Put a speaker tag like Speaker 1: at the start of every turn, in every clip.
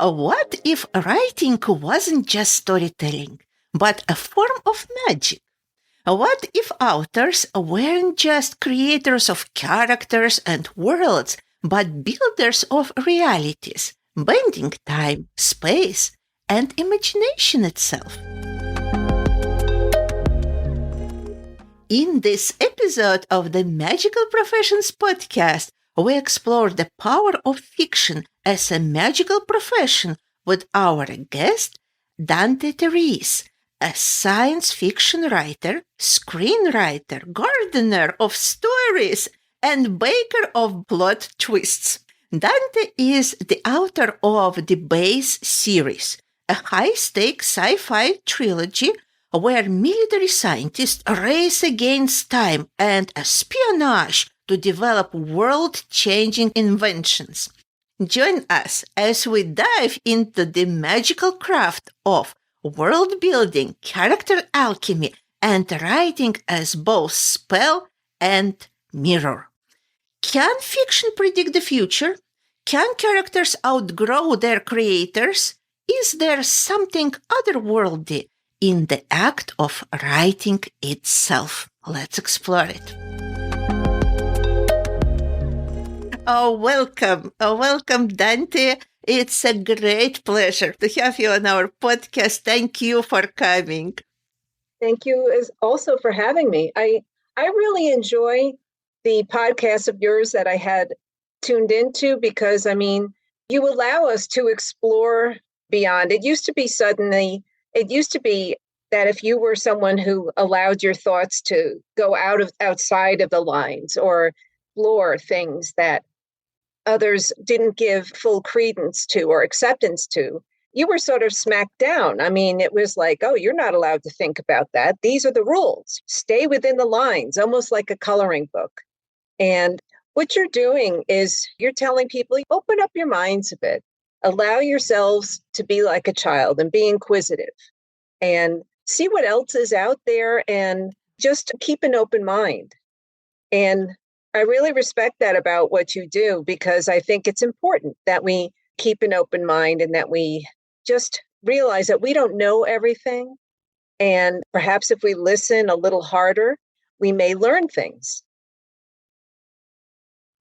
Speaker 1: What if writing wasn't just storytelling, but a form of magic? What if authors weren't just creators of characters and worlds, but builders of realities, bending time, space, and imagination itself? In this episode of the Magical Professions podcast, we explore the power of fiction as a magical profession with our guest, Dante Terese, a science fiction writer, screenwriter, gardener of stories, and baker of plot twists. Dante is the author of the Base series, a high-stakes sci-fi trilogy where military scientists race against time and espionage to develop world-changing inventions. Join us as we dive into the magical craft of world building, character alchemy, and writing as both spell and mirror. Can fiction predict the future? Can characters outgrow their creators? Is there something otherworldly in the act of writing itself? Let's explore it. Welcome, Dante. It's a great pleasure to have you on our podcast. Thank you for coming.
Speaker 2: Thank you also for having me. I really enjoy the podcast of yours that I had tuned into because, you allow us to explore beyond. It used to be that if you were someone who allowed your thoughts to go outside of the lines or explore things that others didn't give full credence to or acceptance to, you were sort of smacked down. It was like, oh, you're not allowed to think about that. These are the rules. Stay within the lines, almost like a coloring book. And what you're doing is you're telling people, open up your minds a bit. Allow yourselves to be like a child and be inquisitive and see what else is out there and just keep an open mind. And I really respect that about what you do because I think it's important that we keep an open mind and that we just realize that we don't know everything. And perhaps if we listen a little harder, we may learn things.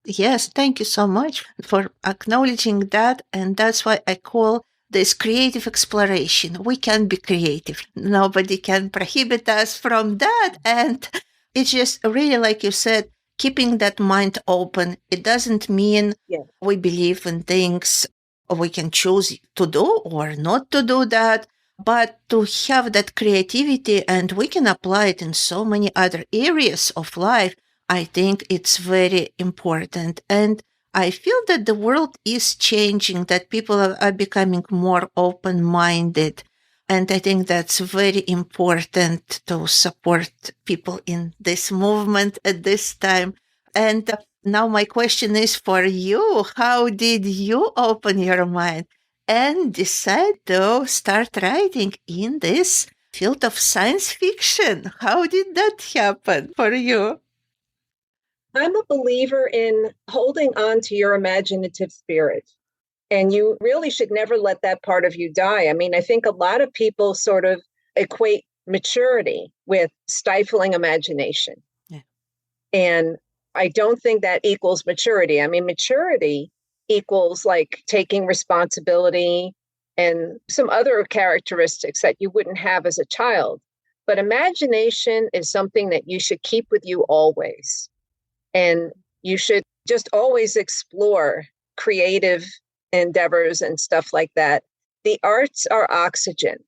Speaker 1: Yes, thank you so much for acknowledging that. And that's why I call this creative exploration. We can be creative. Nobody can prohibit us from that. And it's just really, like you said, keeping that mind open. It doesn't mean we believe in things we can choose to do or not to do that, but to have that creativity, and we can apply it in so many other areas of life. I think it's very important. And I feel that the world is changing, that people are becoming more open-minded. And I think that's very important to support people in this movement at this time. And now my question is for you. How did you open your mind and decide to start writing in this field of science fiction? How did that happen for you?
Speaker 2: I'm a believer in holding on to your imaginative spirit. And you really should never let that part of you die. I think a lot of people sort of equate maturity with stifling imagination.
Speaker 1: Yeah.
Speaker 2: And I don't think that equals maturity. Maturity equals like taking responsibility and some other characteristics that you wouldn't have as a child. But imagination is something that you should keep with you always. And you should just always explore creative endeavors and stuff like that. The arts are oxygen,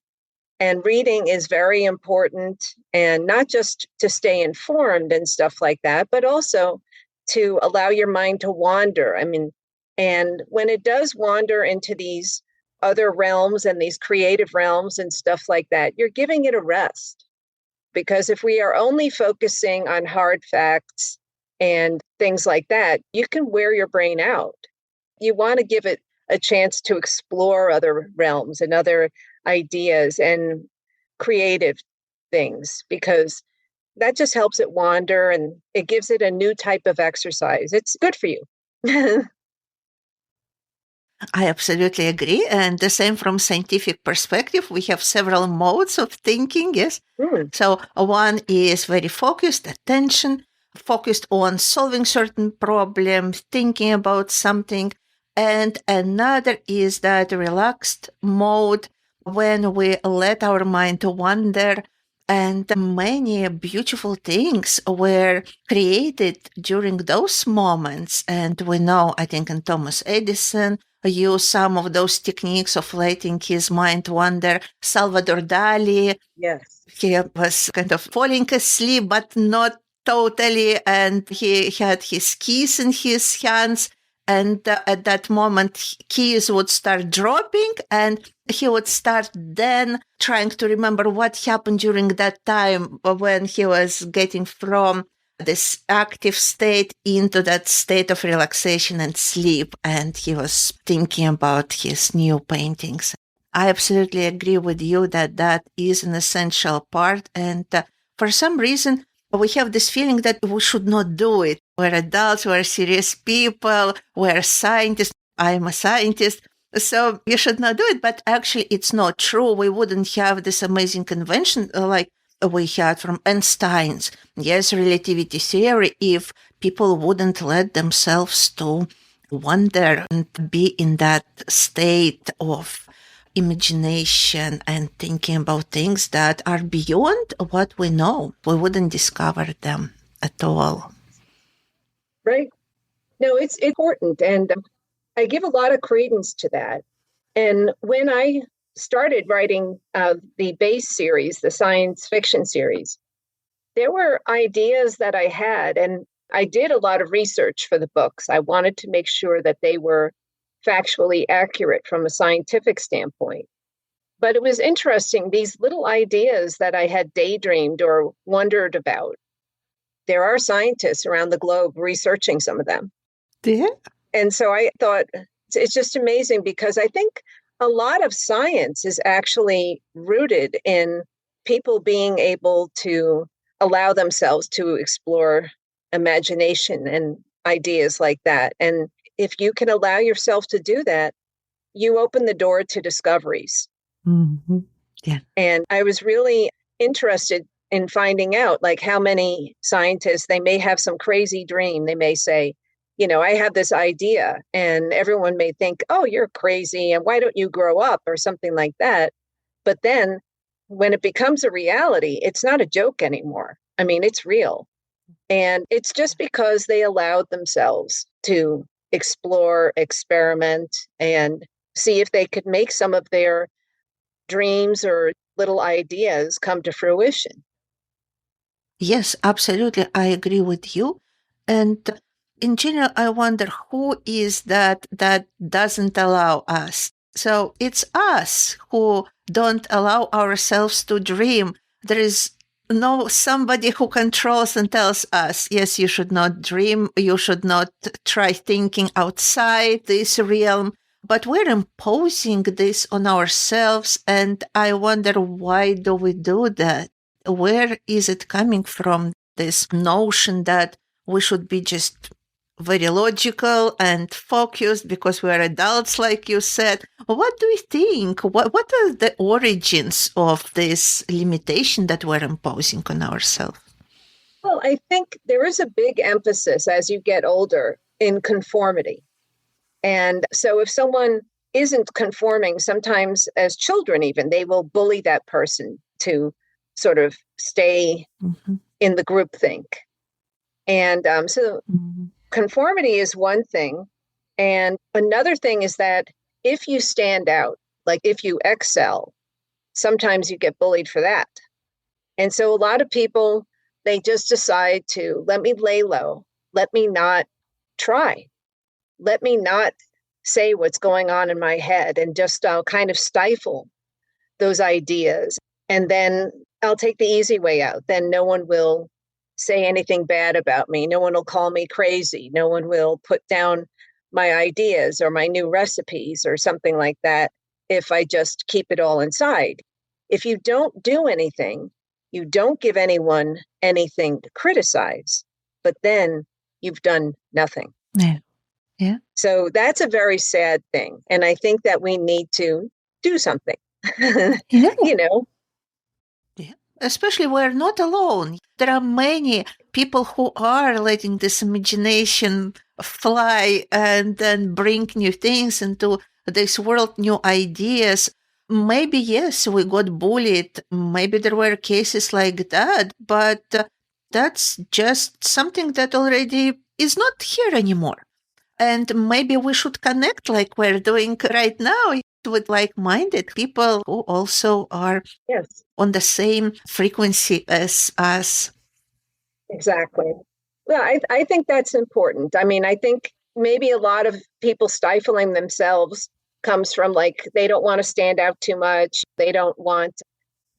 Speaker 2: and reading is very important, and not just to stay informed and stuff like that, but also to allow your mind to wander. And when it does wander into these other realms and these creative realms and stuff like that, you're giving it a rest. Because if we are only focusing on hard facts and things like that, you can wear your brain out. You want to give it a chance to explore other realms and other ideas and creative things, because that just helps it wander and it gives it a new type of exercise. It's good for you.
Speaker 1: I absolutely agree. And the same from scientific perspective, we have several modes of thinking, yes. So one is very focused attention, focused on solving certain problems, thinking about something. And another is that relaxed mode when we let our mind wander, and many beautiful things were created during those moments. And we know, I think, in Thomas Edison, use some of those techniques of letting his mind wander. Salvador Dali,
Speaker 2: Yes.
Speaker 1: he was kind of falling asleep, but not totally. And he had his keys in his hands. And at that moment, keys would start dropping, and he would start then trying to remember what happened during that time when he was getting from this active state into that state of relaxation and sleep. And he was thinking about his new paintings. I absolutely agree with you that that is an essential part. And for some reason, we have this feeling that we should not do it. We're adults, we're serious people, we're scientists. I'm a scientist. So you should not do it. But actually, it's not true. We wouldn't have this amazing invention like we had from Einstein's, yes, relativity theory, if people wouldn't let themselves to wonder and be in that state of imagination and thinking about things that are beyond what we know. We wouldn't discover them at all.
Speaker 2: Right. No, it's important. And I give a lot of credence to that. And when I started writing the base series, the science fiction series, there were ideas that I had, and I did a lot of research for the books. I wanted to make sure that they were factually accurate from a scientific standpoint. But it was interesting, these little ideas that I had daydreamed or wondered about. There are scientists around the globe researching some of them.
Speaker 1: Yeah.
Speaker 2: And so I thought it's just amazing because I think a lot of science is actually rooted in people being able to allow themselves to explore imagination and ideas like that. And if you can allow yourself to do that, you open the door to discoveries.
Speaker 1: Mm-hmm. Yeah.
Speaker 2: And I was really interested in finding out like how many scientists, they may have some crazy dream. They may say, you know, I have this idea, and everyone may think, oh, you're crazy, and why don't you grow up or something like that. But then when it becomes a reality, it's not a joke anymore. I mean, it's real. And it's just because they allowed themselves to explore, experiment, and see if they could make some of their dreams or little ideas come to fruition.
Speaker 1: Yes, absolutely. I agree with you. And in general, I wonder who is that doesn't allow us. So it's us who don't allow ourselves to dream. There is no somebody who controls and tells us, yes, you should not dream, you should not try thinking outside this realm. But we're imposing this on ourselves, and I wonder, why do we do that? Where is it coming from, this notion that we should be just very logical and focused because we're adults, like you said? What do you think? What are the origins of this limitation that we're imposing on ourselves?
Speaker 2: Well, I think there is a big emphasis as you get older in conformity. And so if someone isn't conforming, sometimes as children, even, they will bully that person to sort of stay in the groupthink. And so conformity is one thing. And another thing is that if you stand out, like if you excel, sometimes you get bullied for that. And so a lot of people, they just decide to let me lay low, let me not try, let me not say what's going on in my head, and just kind of stifle those ideas. And then I'll take the easy way out. Then no one will say anything bad about me. No one will call me crazy. No one will put down my ideas or my new recipes or something like that if I just keep it all inside. If you don't do anything, you don't give anyone anything to criticize, but then you've done nothing.
Speaker 1: Yeah. Yeah.
Speaker 2: So that's a very sad thing. And I think that we need to do something.
Speaker 1: Yeah.
Speaker 2: You know,
Speaker 1: Yeah. Especially we're not alone. There are many people who are letting this imagination fly and then bring new things into this world, new ideas. Maybe, yes, we got bullied. Maybe there were cases like that, but that's just something that already is not here anymore. And maybe we should connect like we're doing right now with like minded people who also are
Speaker 2: yes,
Speaker 1: on the same frequency as us.
Speaker 2: exactly. Well, I think that's important. I mean, I think maybe a lot of people stifling themselves comes from like they don't want to stand out too much. They don't want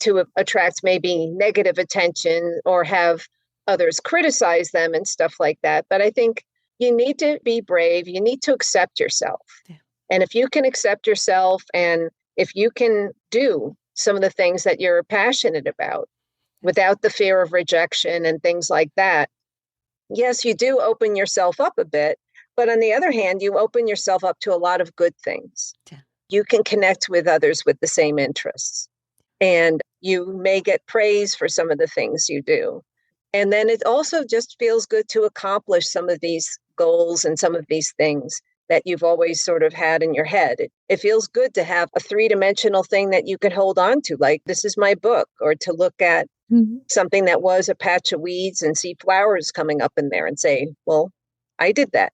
Speaker 2: to attract maybe negative attention or have others criticize them and stuff like that. But I think you need to be brave. You need to accept yourself.
Speaker 1: Yeah.
Speaker 2: And if you can accept yourself and if you can do some of the things that you're passionate about without the fear of rejection and things like that, yes, you do open yourself up a bit. But on the other hand, you open yourself up to a lot of good things.
Speaker 1: Yeah.
Speaker 2: You can connect with others with the same interests, and you may get praise for some of the things you do. And then it also just feels good to accomplish some of these goals and some of these things that you've always sort of had in your head. It feels good to have a three-dimensional thing that you can hold on to, like this is my book, or to look at something that was a patch of weeds and see flowers coming up in there and say, well, I did that.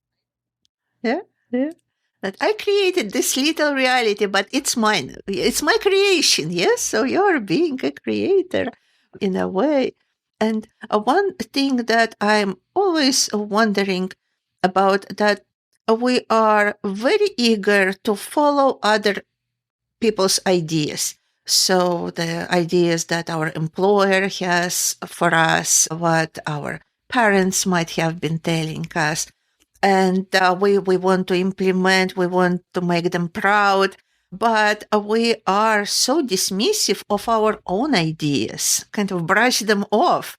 Speaker 1: Yeah. Yeah. That I created this little reality, but it's mine. It's my creation. Yes. So you're being a creator in a way. And one thing that I'm always wondering about that we are very eager to follow other people's ideas. So the ideas that our employer has for us, what our parents might have been telling us, and we want to implement, we want to make them proud, but we are so dismissive of our own ideas, kind of brush them off.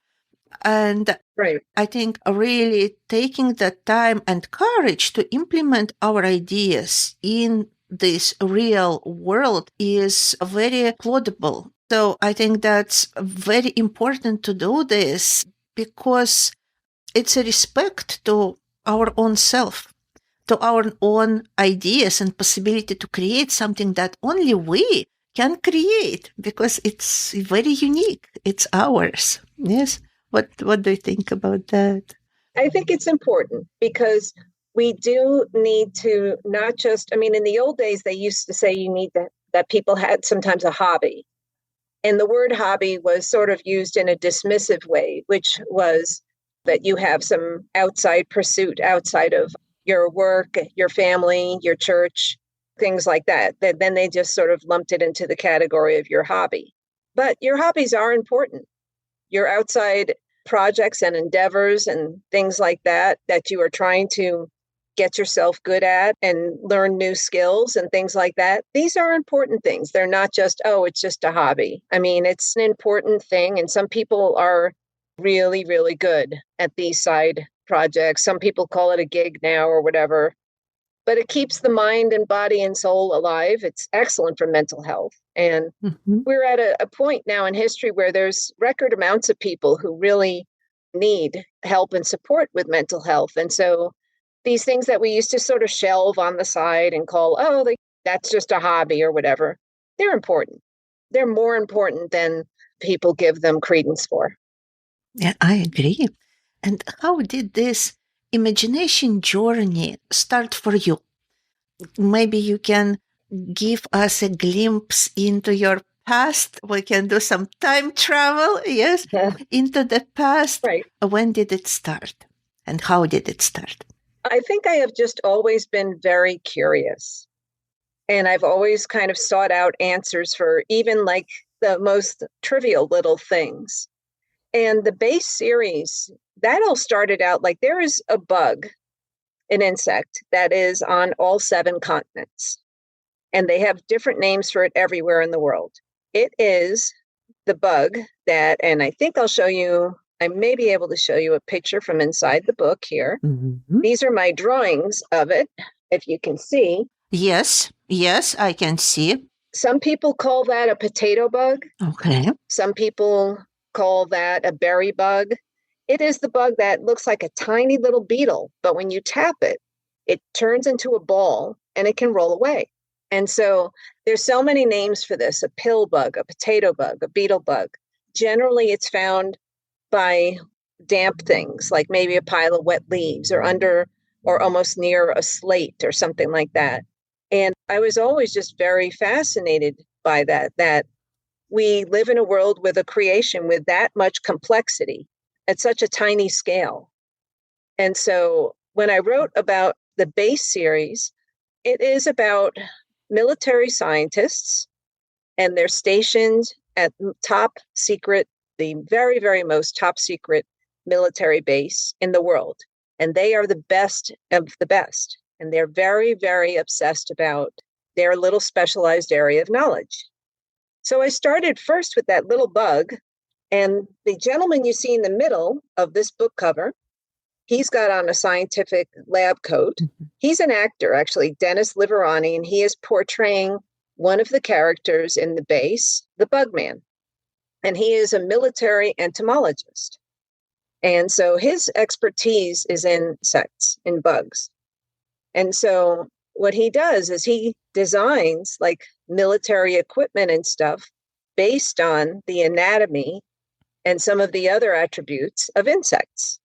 Speaker 1: And
Speaker 2: Right.
Speaker 1: I think really taking the time and courage to implement our ideas in this real world is very plausible. So I think that's very important to do this because it's a respect to our own self, to our own ideas and possibility to create something that only we can create because it's very unique. It's ours. Yes. What do you think about that?
Speaker 2: I think it's important because we do need to not just, I mean, in the old days, they used to say you need that people had sometimes a hobby. And the word hobby was sort of used in a dismissive way, which was that you have some outside pursuit outside of your work, your family, your church, things like that. That then they just sort of lumped it into the category of your hobby. But your hobbies are important. Your outside projects and endeavors and things like that that you are trying to get yourself good at and learn new skills and things like that. These are important things. They're not just, oh, it's just a hobby. I mean, it's an important thing. And some people are really, really good at these side projects. Some people call it a gig now or whatever, but it keeps the mind and body and soul alive. It's excellent for mental health. And
Speaker 1: Mhm.
Speaker 2: we're at a point now in history where there's record amounts of people who really need help and support with mental health. And so these things that we used to sort of shelve on the side and call, oh, that's just a hobby or whatever, they're important. They're more important than people give them credence for.
Speaker 1: Yeah, I agree. And how did this imagination journey start for you? Maybe you can give us a glimpse into your past. We can do some time travel, yes, into the past.
Speaker 2: Right.
Speaker 1: When did it start? And how did it start?
Speaker 2: I think I have just always been very curious. And I've always kind of sought out answers for even like the most trivial little things. And the base series, that all started out like there is a bug, an insect that is on all 7 continents. And they have different names for it everywhere in the world. It is the bug that, and I think I'll show you I may be able to show you a picture from inside the book here. Mm-hmm. These are my drawings of it, if you can see.
Speaker 1: Yes, I can see.
Speaker 2: Some people call that a potato bug.
Speaker 1: Okay.
Speaker 2: Some people call that a berry bug. It is the bug that looks like a tiny little beetle, but when you tap it, it turns into a ball and it can roll away. And so there's so many names for this: a pill bug, a potato bug, a beetle bug. Generally, it's found by damp things, like maybe a pile of wet leaves or under or almost near a slate or something like that. And I was always just very fascinated by that we live in a world with a creation with that much complexity at such a tiny scale. And so when I wrote about the base series, it is about military scientists, and they're stationed at top secret, the very, very most top secret military base in the world. And they are the best of the best. And they're very, very obsessed about their little specialized area of knowledge. So I started first with that little bug. And the gentleman you see in the middle of this book cover, he's got on a scientific lab coat. Mm-hmm. He's an actor, actually, Dennis Liverani, and he is portraying one of the characters in the base, the Bugman. And he is a military entomologist. And so his expertise is in insects, in bugs. And so what he does is he designs like military equipment and stuff based on the anatomy and some of the other attributes of insects.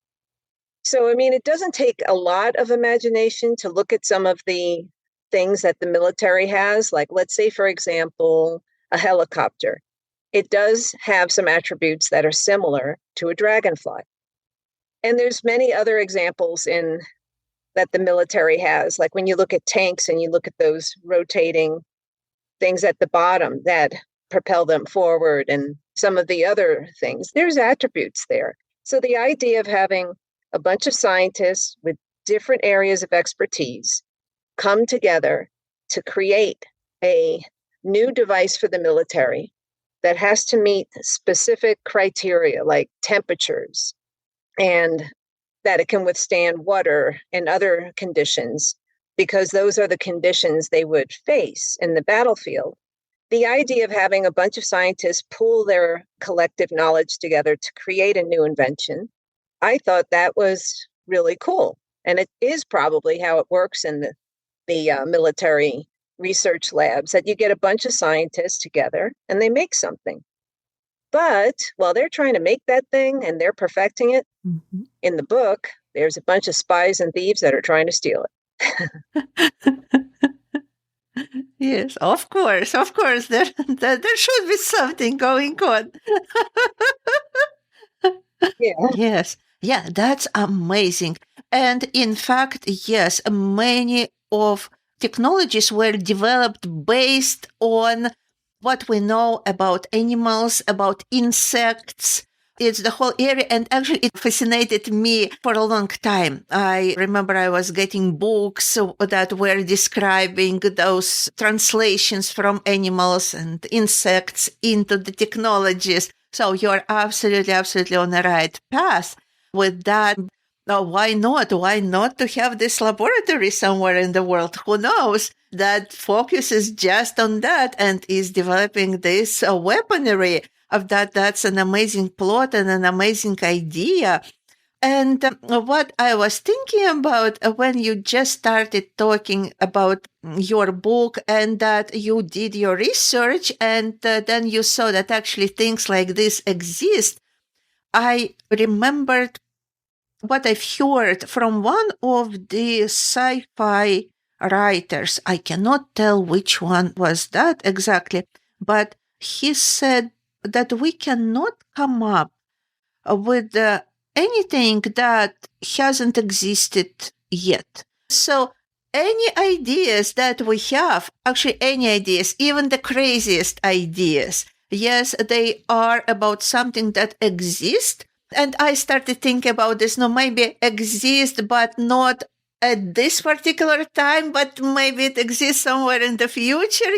Speaker 2: So, I mean, it doesn't take a lot of imagination to look at some of the things that the military has. Like, let's say, for example, a helicopter. It does have some attributes that are similar to a dragonfly. And there's many other examples in that the military has. Like when you look at tanks and you look at those rotating things at the bottom that propel them forward and some of the other things, there's attributes there. So the idea of having a bunch of scientists with different areas of expertise come together to create a new device for the military that has to meet specific criteria like temperatures and that it can withstand water and other conditions, because those are the conditions they would face in the battlefield. The idea of having a bunch of scientists pool their collective knowledge together to create a new invention, I thought that was really cool. And it is probably how it works in the military research labs, that you get a bunch of scientists together and they make something. But while they're trying to make that thing and they're perfecting it, mm-hmm. in the book, there's a bunch of spies and thieves that are trying to steal it.
Speaker 1: Yes, of course. There should be something going on.
Speaker 2: Yeah.
Speaker 1: Yes. Yeah, that's amazing. And in fact, yes, many of technologies were developed based on what we know about animals, about insects. It's the whole area. And actually, it fascinated me for a long time. I remember I was getting books that were describing those translations from animals and insects into the technologies. So you're absolutely on the right path with that. Why not? Why not to have this laboratory somewhere in the world? Who knows? That focuses just on that and is developing this weaponry of that. That's an amazing plot and an amazing idea. And what I was thinking about when you just started talking about your book and that you did your research and then you saw that actually things like this exist, I remembered what I've heard from one of the sci-fi writers. I cannot tell which one was that exactly, but he said that we cannot come up with anything that hasn't existed yet. So any ideas that we have, actually any ideas, even the craziest ideas, yes, they are about something that exists. And I started thinking about this, maybe exist, but not at this particular time, but maybe it exists somewhere in the future,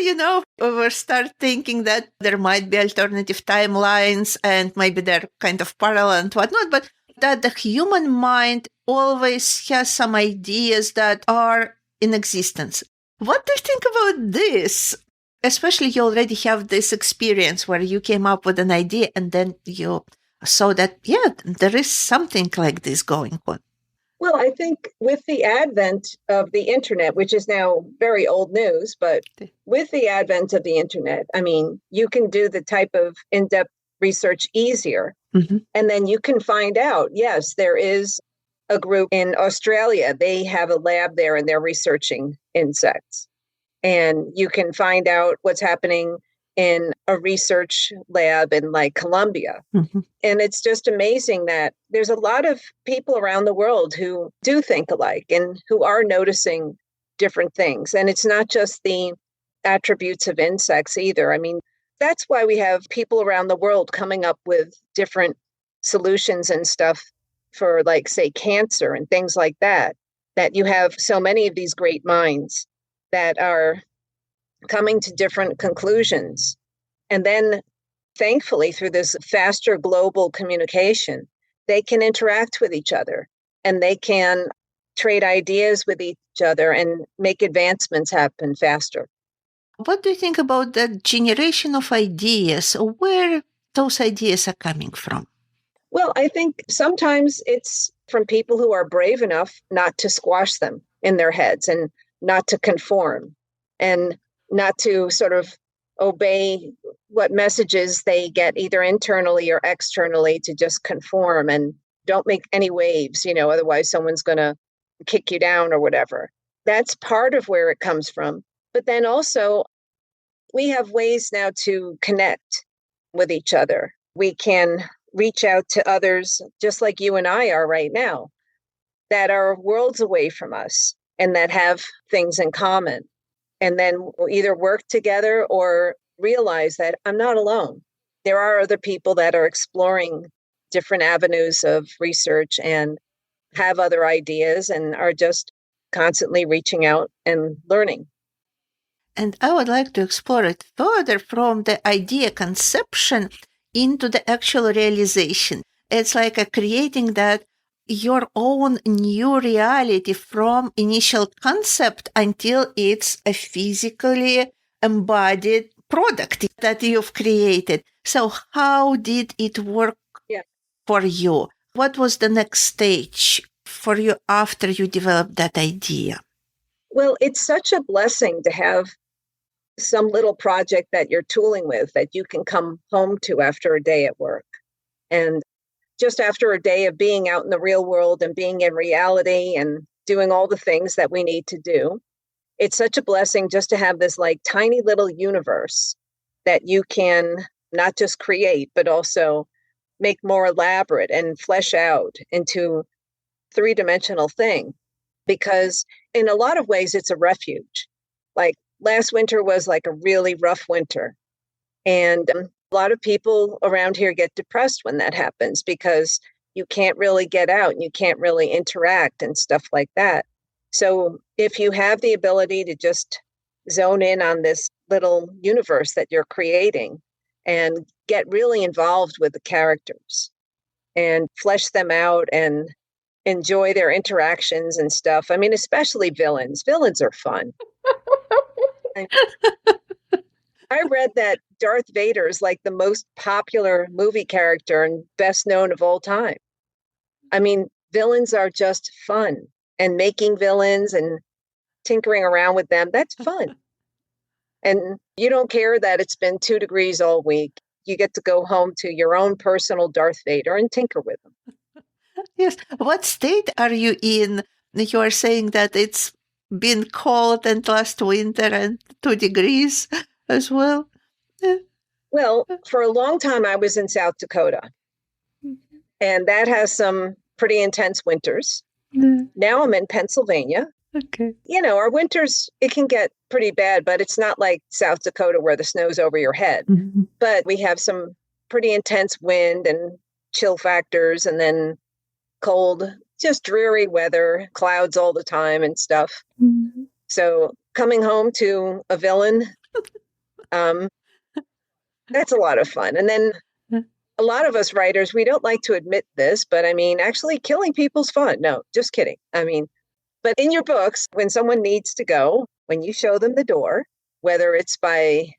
Speaker 1: we start thinking that there might be alternative timelines and maybe they're kind of parallel and whatnot, but that the human mind always has some ideas that are in existence. What do you think about this? Especially you already have this experience where you came up with an idea and then you saw that, there is something like this going on.
Speaker 2: Well, I think with the advent of the internet, which is now very old news, but with the advent of the internet, I mean, you can do the type of in-depth research easier.
Speaker 1: Mm-hmm.
Speaker 2: And then you can find out, yes, there is a group in Australia. They have a lab there and they're researching insects. And you can find out what's happening in a research lab in like Colombia.
Speaker 1: Mm-hmm.
Speaker 2: And it's just amazing that there's a lot of people around the world who do think alike and who are noticing different things. And it's not just the attributes of insects either. I mean, that's why we have people around the world coming up with different solutions and stuff for, like, say, cancer and things like that, that you have so many of these great minds that are coming to different conclusions. And then, thankfully, through this faster global communication, they can interact with each other and they can trade ideas with each other and make advancements happen faster.
Speaker 1: What do you think about the generation of ideas? Where those ideas are coming from?
Speaker 2: Well, I think sometimes it's from people who are brave enough not to squash them in their heads and not to conform and not to sort of obey what messages they get either internally or externally, to just conform and don't make any waves, otherwise someone's going to kick you down or whatever. That's part of where it comes from. But then also, we have ways now to connect with each other. We can reach out to others, just like you and I are right now, that are worlds away from us and that have things in common. And then we'll either work together or realize that I'm not alone. There are other people that are exploring different avenues of research and have other ideas and are just constantly reaching out and learning.
Speaker 1: And I would like to explore it further from the idea conception into the actual realization. It's like creating that your own new reality from initial concept until it's a physically embodied product that you've created. So how did it work for you? What was the next stage for you after you developed that idea?
Speaker 2: Well, it's such a blessing to have some little project that you're tooling with that you can come home to after a day at work. And just after a day of being out in the real world and being in reality and doing all the things that we need to do, it's such a blessing just to have this like tiny little universe that you can not just create, but also make more elaborate and flesh out into three-dimensional thing. Because in a lot of ways, it's a refuge. Like last winter was like a really rough winter. And a lot of people around here get depressed when that happens because you can't really get out and you can't really interact and stuff like that. So if you have the ability to just zone in on this little universe that you're creating and get really involved with the characters and flesh them out and enjoy their interactions and stuff. I mean, especially villains. Villains are fun. I read that Darth Vader is like the most popular movie character and best known of all time. I mean, villains are just fun, and making villains and tinkering around with them, that's fun. And you don't care that it's been 2 degrees all week. You get to go home to your own personal Darth Vader and tinker with them.
Speaker 1: Yes. What state are you in? You are saying that it's been cold and last winter and 2 degrees as well.
Speaker 2: Well, for a long time, I was in South Dakota, and that has some pretty intense winters. Now I'm in Pennsylvania.
Speaker 1: Okay.
Speaker 2: Our winters, it can get pretty bad, but it's not like South Dakota where the snow's over your head.
Speaker 1: Mm-hmm.
Speaker 2: But we have some pretty intense wind and chill factors and then cold just dreary weather, clouds all the time and stuff.
Speaker 1: Mm-hmm.
Speaker 2: So coming home to a villain, that's a lot of fun. And then a lot of us writers, we don't like to admit this, but I mean, actually killing people's fun. No, just kidding. I mean, but in your books, when someone needs to go, when you show them the door, whether it's by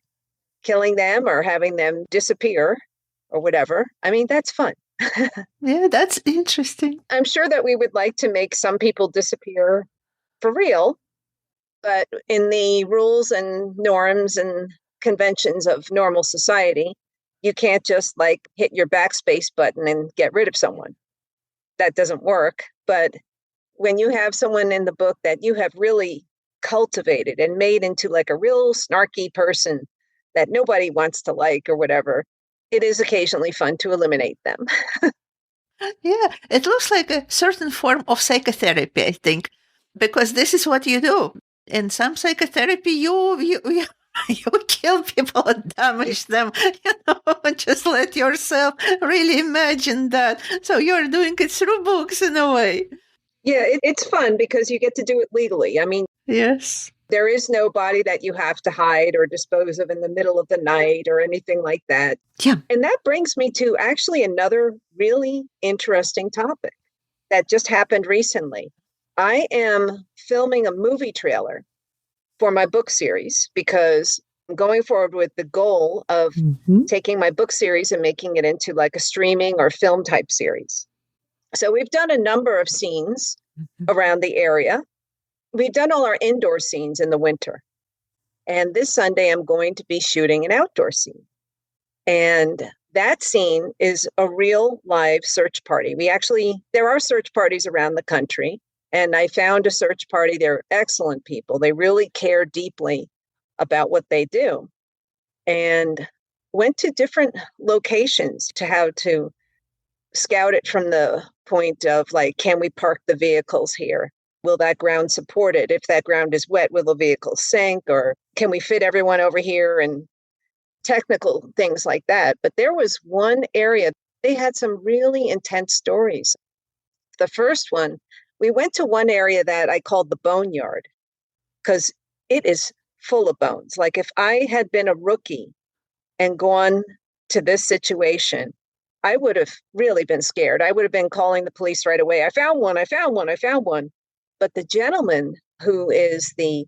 Speaker 2: killing them or having them disappear or whatever, I mean, that's fun.
Speaker 1: Yeah, that's interesting.
Speaker 2: I'm sure that we would like to make some people disappear for real, but in the rules and norms and conventions of normal society, you can't just like hit your backspace button and get rid of someone. That doesn't work. But when you have someone in the book that you have really cultivated and made into like a real snarky person that nobody wants to like or whatever, it is occasionally fun to eliminate them.
Speaker 1: Yeah, it looks like a certain form of psychotherapy, I think, because this is what you do. In some psychotherapy, you kill people and damage them, and just let yourself really imagine that. So you're doing it through books in a way.
Speaker 2: Yeah, it's fun because you get to do it legally. I mean,
Speaker 1: yes.
Speaker 2: There is no body that you have to hide or dispose of in the middle of the night or anything like that.
Speaker 1: Yeah.
Speaker 2: And that brings me to actually another really interesting topic that just happened recently. I am filming a movie trailer for my book series because I'm going forward with the goal of taking my book series and making it into like a streaming or film type series. So we've done a number of scenes around the area. We've done all our indoor scenes in the winter. And this Sunday, I'm going to be shooting an outdoor scene. And that scene is a real live search party. There are search parties around the country. And I found a search party. They're excellent people. They really care deeply about what they do. And went to different locations to how to scout it from the point of like, can we park the vehicles here? Will that ground support it? If that ground is wet, will the vehicle sink? Or can we fit everyone over here? And technical things like that. But there was one area, they had some really intense stories. The first one, we went to one area that I called the boneyard because it is full of bones. Like if I had been a rookie and gone to this situation, I would have really been scared. I would have been calling the police right away. I found one. But the gentleman who is the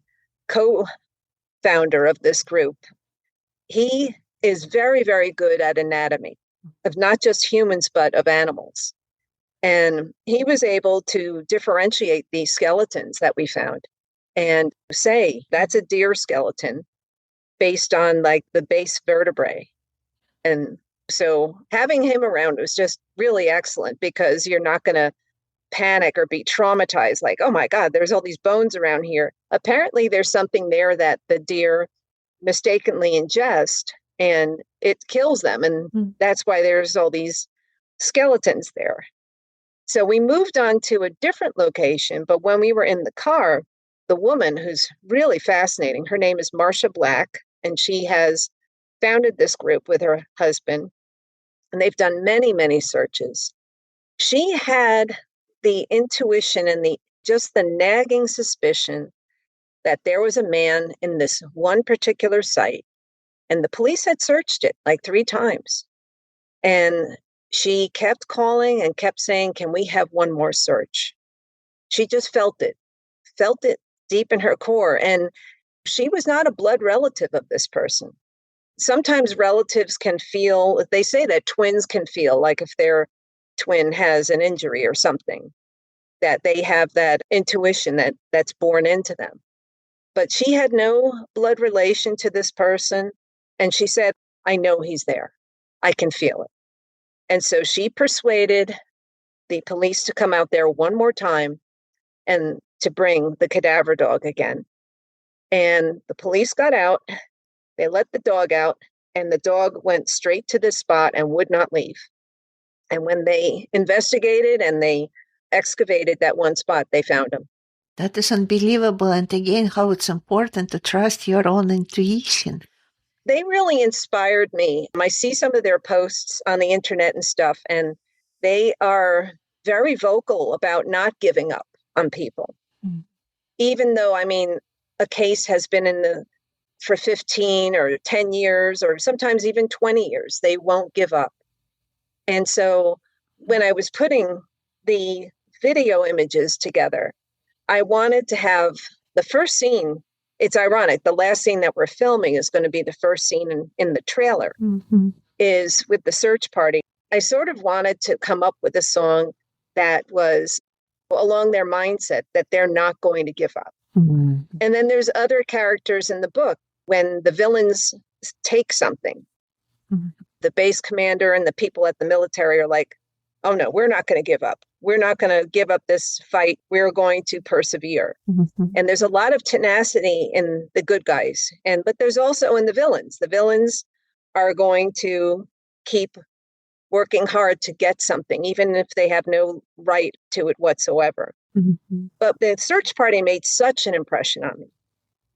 Speaker 2: co-founder of this group, he is very, very good at anatomy of not just humans, but of animals. And he was able to differentiate these skeletons that we found and say that's a deer skeleton based on like the base vertebrae. And so having him around was just really excellent because you're not going to panic or be traumatized like, oh my God, there's all these bones around here. Apparently there's something there that the deer mistakenly ingest and it kills them. And that's why there's all these skeletons there. So we moved on to a different location. But when we were in the car, the woman who's really fascinating, her name is Marcia Black, and she has founded this group with her husband. And they've done many, many searches. She had the intuition and just the nagging suspicion that there was a man in this one particular site, and the police had searched it like 3 times. And she kept calling and kept saying, can we have one more search? She just felt it deep in her core. And she was not a blood relative of this person. Sometimes relatives can feel, they say that twins can feel like if their twin has an injury or something, that they have that intuition that's born into them. But she had no blood relation to this person. And she said, I know he's there. I can feel it. And so she persuaded the police to come out there one more time and to bring the cadaver dog again. And the police got out. They let the dog out, and the dog went straight to this spot and would not leave. And when they investigated and they excavated that one spot, they found him.
Speaker 1: That is unbelievable. And again, how it's important to trust your own intuition.
Speaker 2: They really inspired me. I see some of their posts on the internet and stuff, and they are very vocal about not giving up on people. Mm. Even though, I mean, a case has been for 15 or 10 years, or sometimes even 20 years, they won't give up. And so when I was putting the video images together, I wanted to have the first scene. It's ironic. The last scene that we're filming is going to be the first scene in the trailer, is with the search party. I sort of wanted to come up with a song that was along their mindset that they're not going to give up. Mm-hmm. And then there's other characters in the book when the villains take something. Mm-hmm. The base commander and the people at the military are like, oh no, we're not going to give up. We're not going to give up this fight. We're going to persevere. Mm-hmm. And there's a lot of tenacity in the good guys. But there's also in the villains. The villains are going to keep working hard to get something, even if they have no right to it whatsoever. Mm-hmm. But the search party made such an impression on me.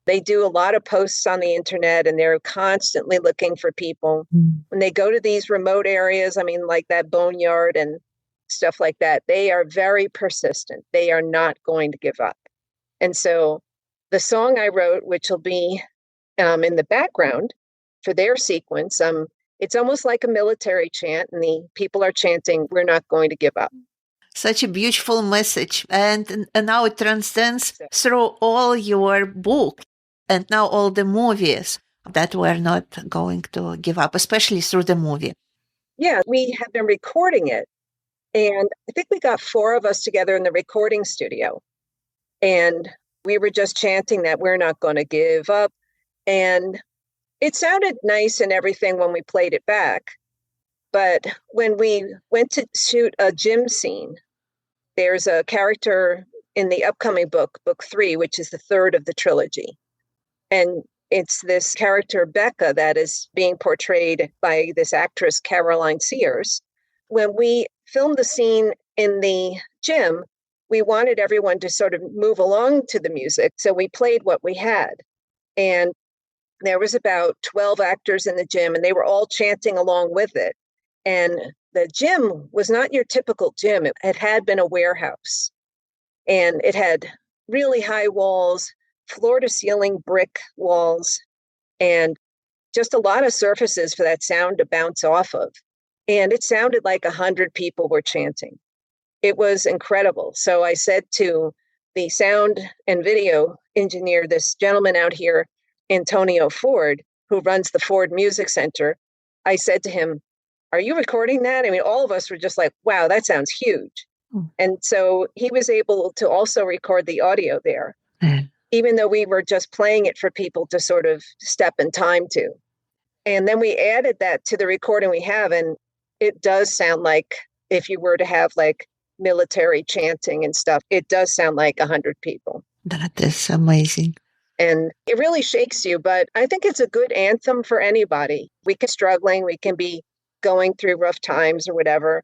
Speaker 2: They do a lot of posts on the internet, and they're constantly looking for people. Mm. When they go to these remote areas, I mean, like that boneyard and stuff like that, they are very persistent. They are not going to give up. And so the song I wrote, which will be in the background for their sequence, it's almost like a military chant, and the people are chanting, "We're not going to give up."
Speaker 1: Such a beautiful message. And now it transcends through all your book. And now all the movies that we're not going to give up, especially through the movie.
Speaker 2: Yeah, we have been recording it. And I think we got 4 of us together in the recording studio. And we were just chanting that we're not going to give up. And it sounded nice and everything when we played it back. But when we went to shoot a gym scene, there's a character in the upcoming book 3, which is the 3rd of the trilogy. And it's this character, Becca, that is being portrayed by this actress, Caroline Sears. When we filmed the scene in the gym, we wanted everyone to sort of move along to the music. So we played what we had. And there was about 12 actors in the gym, and they were all chanting along with it. And the gym was not your typical gym. It had been a warehouse. And it had really high walls, floor to ceiling brick walls, and just a lot of surfaces for that sound to bounce off of. And it sounded like 100 people were chanting. It was incredible. So I said to the sound and video engineer, this gentleman out here, Antonio Ford, who runs the Ford Music Center, I said to him, "Are you recording that?" I mean, all of us were just like, wow, that sounds huge. And so he was able to also record the audio there. Even though we were just playing it for people to sort of step in time to. And then we added that to the recording we have, and it does sound like, if you were to have like military chanting and stuff, it does sound like 100 people.
Speaker 1: That is amazing.
Speaker 2: And it really shakes you, but I think it's a good anthem for anybody. We can be struggling, we can be going through rough times or whatever,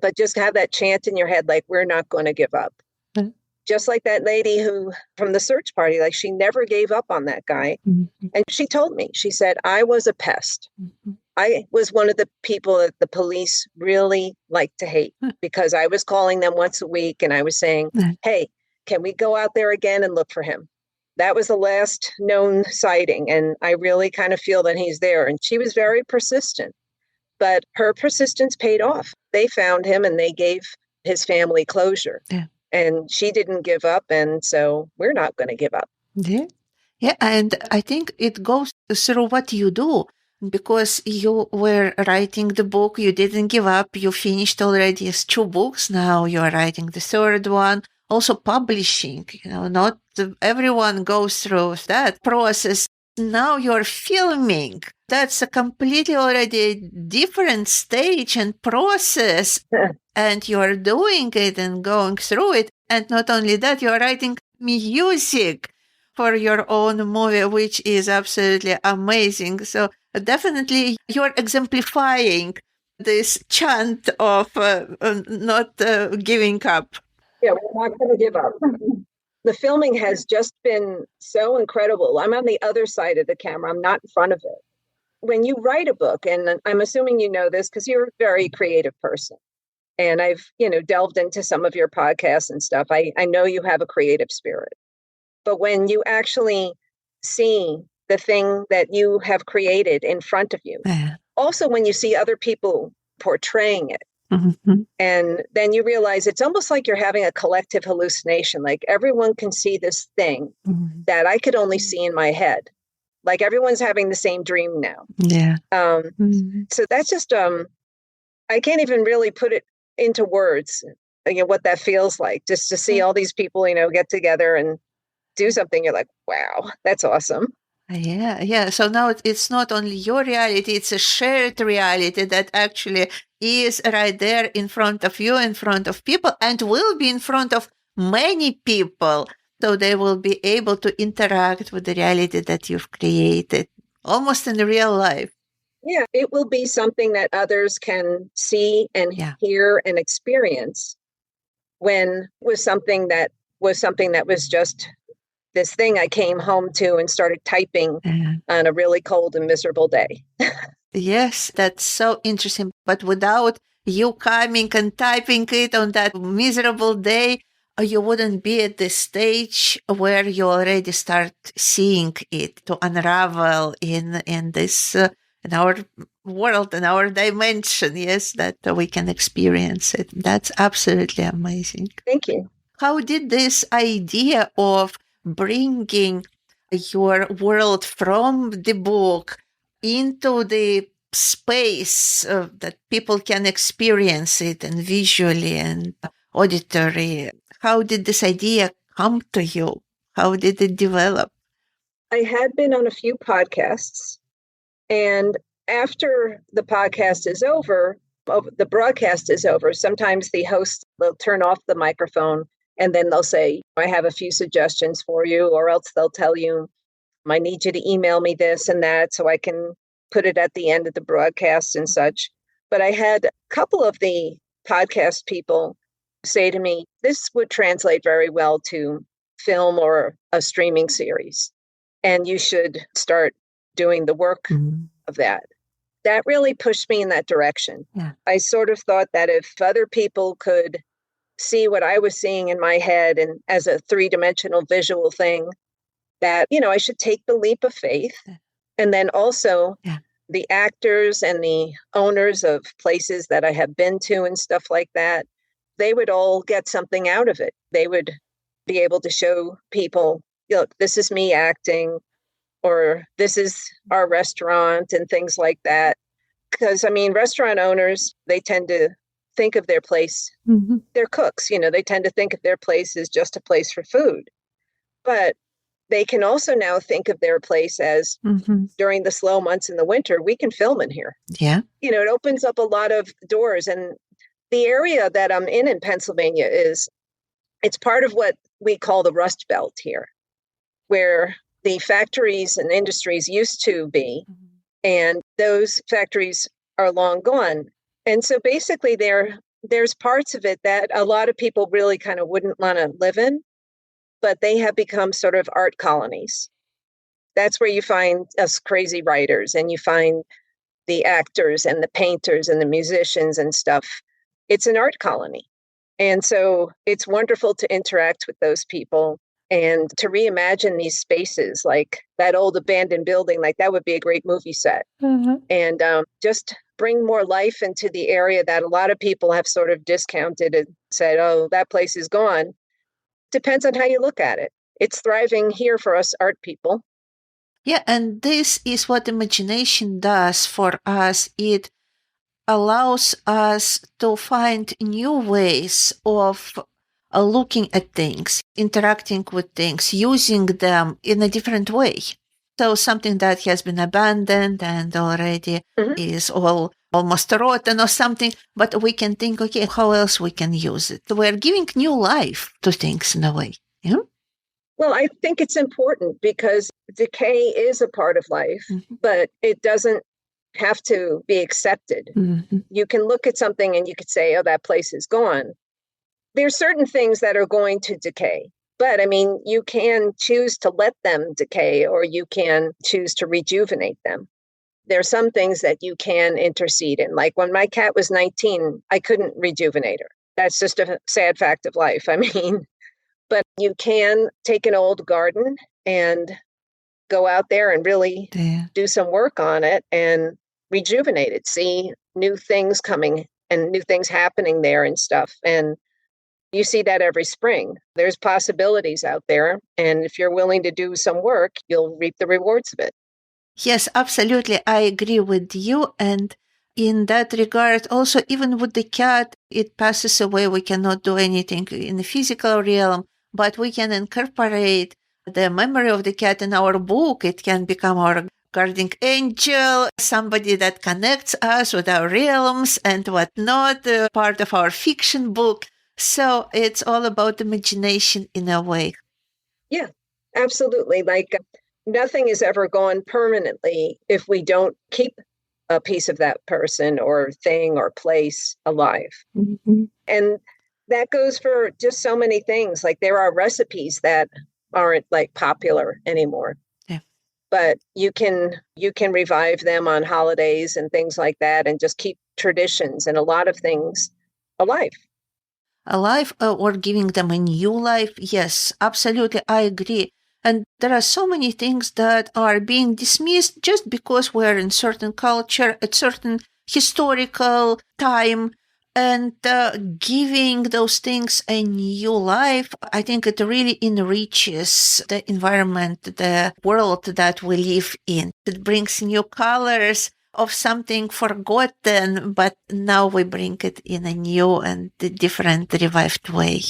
Speaker 2: but just have that chant in your head, like, we're not going to give up. Mm-hmm. Just like that lady who, from the search party, like, she never gave up on that guy. Mm-hmm. And she told me, she said, I was a pest. Mm-hmm. I was one of the people that the police really liked to hate because I was calling them once a week and I was saying, hey, can we go out there again and look for him? That was the last known sighting. And I really kind of feel that he's there. And she was very persistent, but her persistence paid off. They found him and they gave his family closure. Yeah. And she didn't give up. And so we're not going to give up.
Speaker 1: Yeah. Yeah. And I think it goes through what you do. Because you were writing the book, you didn't give up, you finished already 2 books, now you are writing the 3rd one, also publishing, not everyone goes through that process. Now you're filming. That's a completely already different stage and process, and you're doing it and going through it. And not only that, you're writing music for your own movie, which is absolutely amazing. So definitely you're exemplifying this chant of not giving up.
Speaker 2: Yeah, we're not going to give up. The filming has just been so incredible. I'm on the other side of the camera. I'm not in front of it. When you write a book, and I'm assuming you know this because you're a very creative person, And I've, delved into some of your podcasts and stuff. I know you have a creative spirit. But when you actually see the thing that you have created in front of you, also when you see other people portraying it, and then you realize it's almost like you're having a collective hallucination. Like everyone can see this thing that I could only see in my head. Like everyone's having the same dream now.
Speaker 1: Yeah.
Speaker 2: So that's just, I can't even really put it into words, what that feels like, just to see all these people, get together and do something. You're like, wow, that's awesome.
Speaker 1: Yeah. So now it's not only your reality, it's a shared reality that actually is right there in front of you, in front of people, and will be in front of many people. So they will be able to interact with the reality that you've created, almost in real life.
Speaker 2: Yeah, it will be something that others can see and hear and experience, when was something that was just this thing I came home to and started typing on a really cold and miserable day.
Speaker 1: Yes, that's so interesting. But without you coming and typing it on that miserable day, you wouldn't be at the stage where you already start seeing it to unravel in this in our world, in our dimension. Yes, that we can experience it. That's absolutely amazing.
Speaker 2: Thank you.
Speaker 1: How did this idea of bringing your world from the book into the space that people can experience it and visually and auditory, how did this idea come to you? How did it develop?
Speaker 2: I had been on a few podcasts, and after the podcast is over, the broadcast is over, sometimes the host will turn off the microphone and then they'll say, I have a few suggestions for you, or else they'll tell you, I need you to email me this and that so I can put it at the end of the broadcast and such. But I had a couple of the podcast people say to me, this would translate very well to film or a streaming series, and you should start doing the work of that. That really pushed me in that direction.
Speaker 1: Yeah.
Speaker 2: I sort of thought that if other people could see what I was seeing in my head and as a three-dimensional visual thing, that, I should take the leap of faith. And then also the actors and the owners of places that I have been to and stuff like that, they would all get something out of it. They would be able to show people, look, this is me acting, or this is our restaurant and things like that. Because, restaurant owners, they tend to think of their place, they're cooks, they tend to think of their place as just a place for food. But they can also now think of their place as during the slow months in the winter, we can film in here.
Speaker 1: Yeah.
Speaker 2: It opens up a lot of doors. And the area that I'm in Pennsylvania it's part of what we call the Rust Belt here, where the factories and industries used to be, and those factories are long gone. And so basically there's parts of it that a lot of people really kind of wouldn't want to live in, but they have become sort of art colonies. That's where you find us crazy writers, and you find the actors and the painters and the musicians and stuff. It's an art colony. And so it's wonderful to interact with those people and to reimagine these spaces, like that old abandoned building, like that would be a great movie set. And just bring more life into the area that a lot of people have sort of discounted and said, oh, that place is gone. Depends on how you look at it. It's thriving here for us art people.
Speaker 1: Yeah, and this is what imagination does for us. It allows us to find new ways of looking at things, interacting with things, using them in a different way. So something that has been abandoned and already is almost rotten or something, but we can think, okay, how else we can use it? We're giving new life to things in a way. Yeah?
Speaker 2: Well, I think it's important because decay is a part of life, but it doesn't have to be accepted. You can look at something and you could say, oh, that place is gone. There's certain things that are going to decay, but you can choose to let them decay, or you can choose to rejuvenate them. There are some things that you can intercede in. Like when my cat was 19, I couldn't rejuvenate her. That's just a sad fact of life. I mean, but you can take an old garden and go out there and really do some work on it and rejuvenate it, see new things coming and new things happening there and stuff. And you see that every spring. There's possibilities out there. And if you're willing to do some work, you'll reap the rewards of it.
Speaker 1: Yes, absolutely. I agree with you. And in that regard, also, even with the cat, it passes away. We cannot do anything in the physical realm, but we can incorporate the memory of the cat in our book. It can become our guardian angel, somebody that connects us with our realms and whatnot, part of our fiction book. So it's all about imagination in a way.
Speaker 2: Yeah, absolutely. Like nothing is ever gone permanently if we don't keep a piece of that person or thing or place alive.
Speaker 1: Mm-hmm.
Speaker 2: And that goes for just so many things. Like there are recipes that aren't like popular anymore.
Speaker 1: Yeah.
Speaker 2: But you can revive them on holidays and things like that and just keep traditions and a lot of things alive.
Speaker 1: Alive or giving them a new life. Yes, absolutely. I agree. And there are so many things that are being dismissed just because we're in certain culture, at certain historical time, and giving those things a new life. I think it really enriches the environment, the world that we live in. It brings new colors of something forgotten, but now we bring it in a new and different, revived way.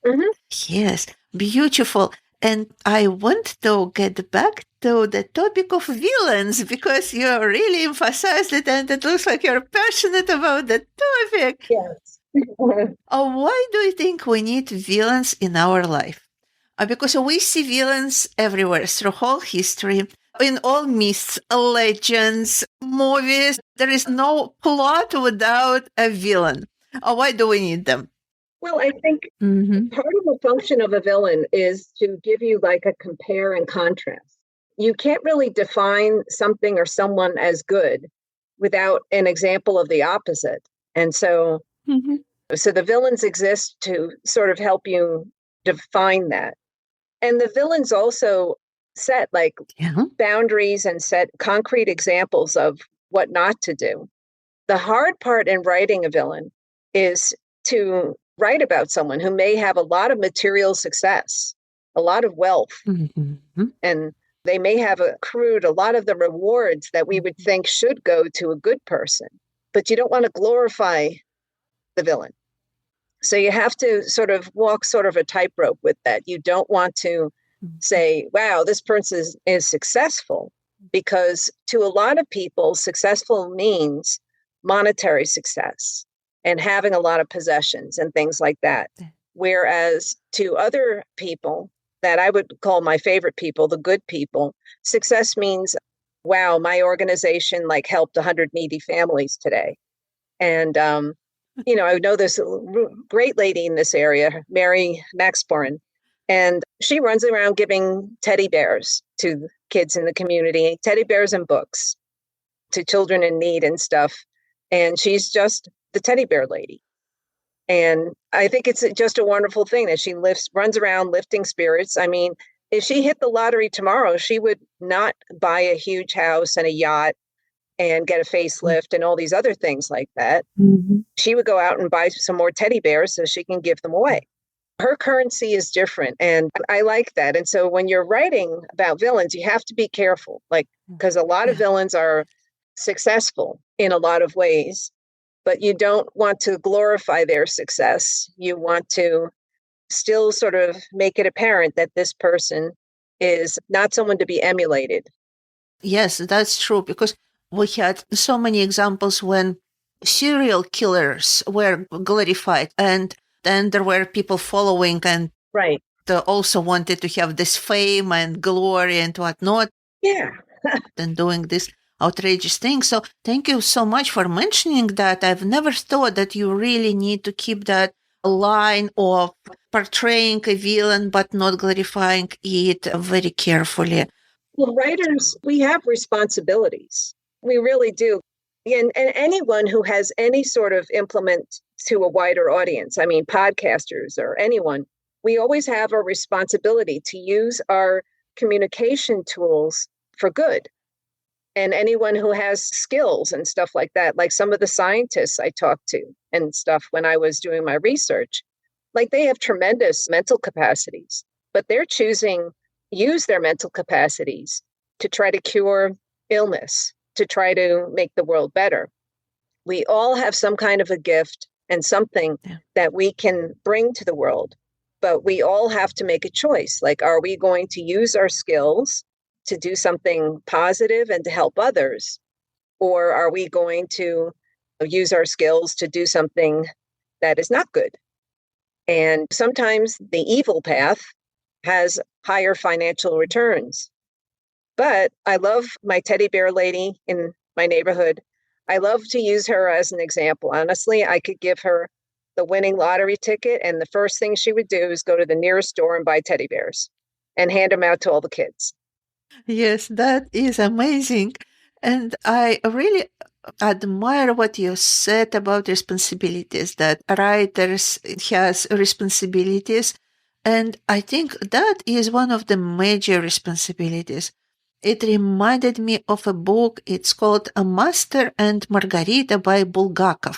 Speaker 2: Mm-hmm.
Speaker 1: Yes, beautiful. And I want to get back to the topic of villains because you really emphasized it and it looks like you're passionate about the topic.
Speaker 2: Yes.
Speaker 1: Why do you think we need villains in our life? Because we see villains everywhere through whole history, in all myths, legends, movies. There is no plot without a villain. Why do we need them?
Speaker 2: Well, I think part of the function of a villain is to give you like a compare and contrast. You can't really define something or someone as good without an example of the opposite. And so, so the villains exist to sort of help you define that. And the villains also set like boundaries and set concrete examples of what not to do. The hard part in writing a villain is to write about someone who may have a lot of material success, a lot of wealth, and they may have accrued a lot of the rewards that we would think should go to a good person, but you don't want to glorify the villain. So you have to sort of walk sort of a tightrope with that. You don't want to say, wow, this person is successful, because to a lot of people, successful means monetary success and having a lot of possessions and things like that. Whereas to other people that I would call my favorite people, the good people, success means, wow, my organization like helped 100 needy families today. And, you know, I know this great lady in this area, Mary Maxborn, and she runs around giving teddy bears to kids in the community, teddy bears and books to children in need and stuff. And she's just the teddy bear lady. And I think it's just a wonderful thing that she runs around lifting spirits. I mean, if she hit the lottery tomorrow, she would not buy a huge house and a yacht and get a facelift and all these other things like that. She would go out and buy some more teddy bears so she can give them away. Her currency is different. And I like that. And so when you're writing about villains, you have to be careful, like, because a lot of villains are successful in a lot of ways, but you don't want to glorify their success. You want to still sort of make it apparent that this person is not someone to be emulated.
Speaker 1: Yes, that's true, because we had so many examples when serial killers were glorified, and then there were people following and also wanted to have this fame and glory and whatnot.
Speaker 2: Yeah.
Speaker 1: And doing this outrageous thing. So thank you so much for mentioning that. I've never thought that you really need to keep that line of portraying a villain but not glorifying it very carefully.
Speaker 2: Well, writers, we have responsibilities. We really do. And anyone who has any sort of implement to a wider audience, I mean, podcasters or anyone, we always have a responsibility to use our communication tools for good. And anyone who has skills and stuff like that, like some of the scientists I talked to and stuff when I was doing my research, like they have tremendous mental capacities, but they're choosing use their mental capacities to try to cure illness, to try to make the world better. We all have some kind of a gift and something that we can bring to the world, but we all have to make a choice. Like, are we going to use our skills to do something positive and to help others? Or are we going to use our skills to do something that is not good? And sometimes the evil path has higher financial returns. But I love my teddy bear lady in my neighborhood. I love to use her as an example. Honestly, I could give her the winning lottery ticket, and the first thing she would do is go to the nearest store and buy teddy bears and hand them out to all the kids.
Speaker 1: Yes, that is amazing. And I really admire what you said about responsibilities, that writers has responsibilities. And I think that is one of the major responsibilities. It reminded me of a book. It's called A Master and Margarita by Bulgakov.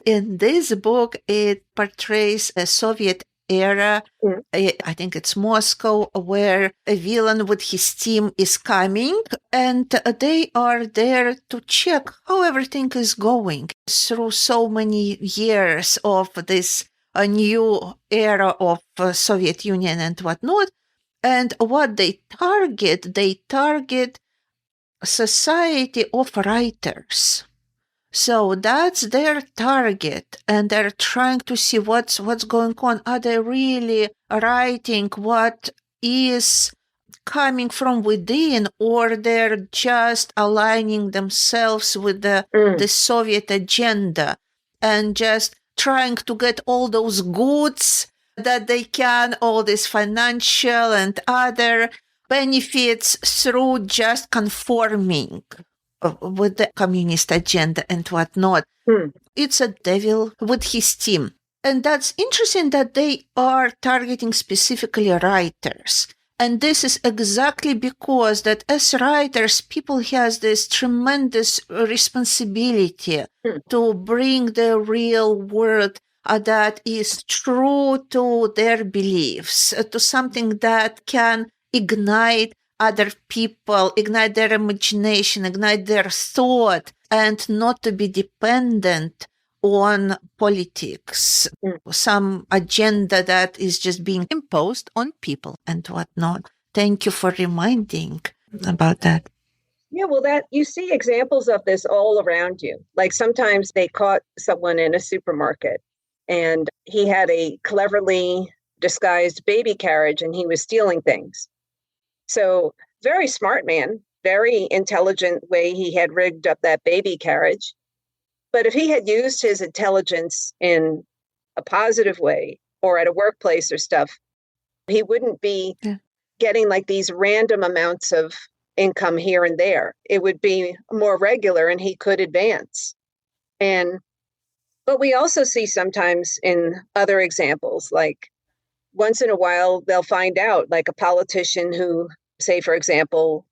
Speaker 1: In this book, it portrays a Soviet era. I think it's Moscow, where a villain with his team is coming, and they are there to check how everything is going through so many years of this new era of Soviet Union and whatnot. And what they target society of writers. So that's their target, and they're trying to see what's going on. Are they really writing what is coming from within, or they're just aligning themselves with the Soviet agenda and just trying to get all those goods that they can, all this financial and other benefits through just conforming with the communist agenda and whatnot. It's a devil with his team. And that's interesting that they are targeting specifically writers. And this is exactly because that as writers, people has this tremendous responsibility to bring the real world that is true to their beliefs, to something that can ignite other people, ignite their imagination, ignite their thought, and not to be dependent on politics, some agenda that is just being imposed on people and whatnot. Thank you for reminding about that.
Speaker 2: Yeah, well, that you see examples of this all around you. Like sometimes they caught someone in a supermarket and he had a cleverly disguised baby carriage and he was stealing things. So very smart man, very intelligent way he had rigged up that baby carriage. But if he had used his intelligence in a positive way or at a workplace or stuff, he wouldn't be getting like these random amounts of income here and there. It would be more regular and he could advance. But we also see sometimes in other examples, like once in a while, they'll find out like a politician who, say, for example,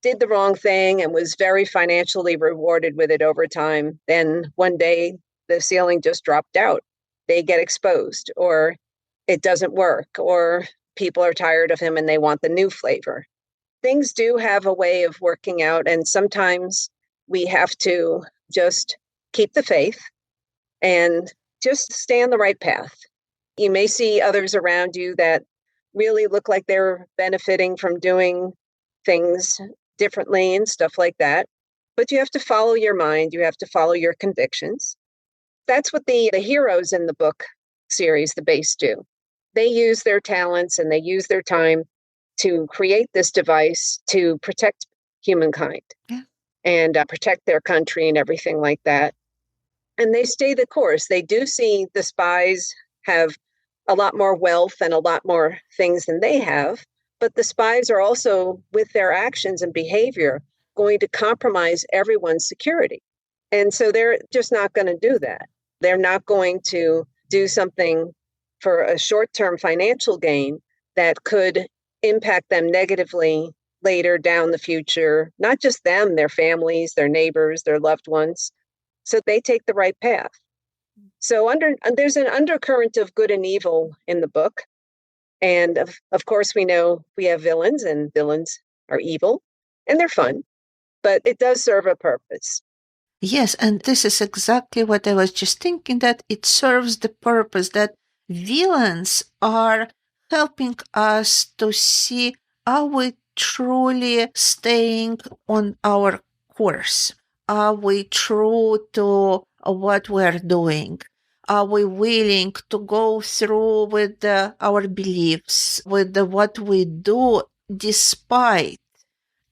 Speaker 2: did the wrong thing and was very financially rewarded with it over time. Then one day the ceiling just dropped out. They get exposed or it doesn't work or people are tired of him and they want the new flavor. Things do have a way of working out. And sometimes we have to just keep the faith and just stay on the right path. You may see others around you that really look like they're benefiting from doing things differently and stuff like that. But you have to follow your mind. You have to follow your convictions. That's what the heroes in the book series, the base, do. They use their talents and they use their time to create this device to protect humankind and protect their country and everything like that. And they stay the course. They do see the spies have a lot more wealth and a lot more things than they have. But the spies are also, with their actions and behavior, going to compromise everyone's security. And so they're just not going to do that. They're not going to do something for a short-term financial gain that could impact them negatively later down the future, not just them, their families, their neighbors, their loved ones. So they take the right path. So there's an undercurrent of good and evil in the book. And of course, we know we have villains, and villains are evil, and they're fun, but it does serve a purpose.
Speaker 1: Yes, and this is exactly what I was just thinking, that it serves the purpose, that villains are helping us to see, are we truly staying on our course? Are we true to what we're doing? Are we willing to go through with our beliefs, with what we do despite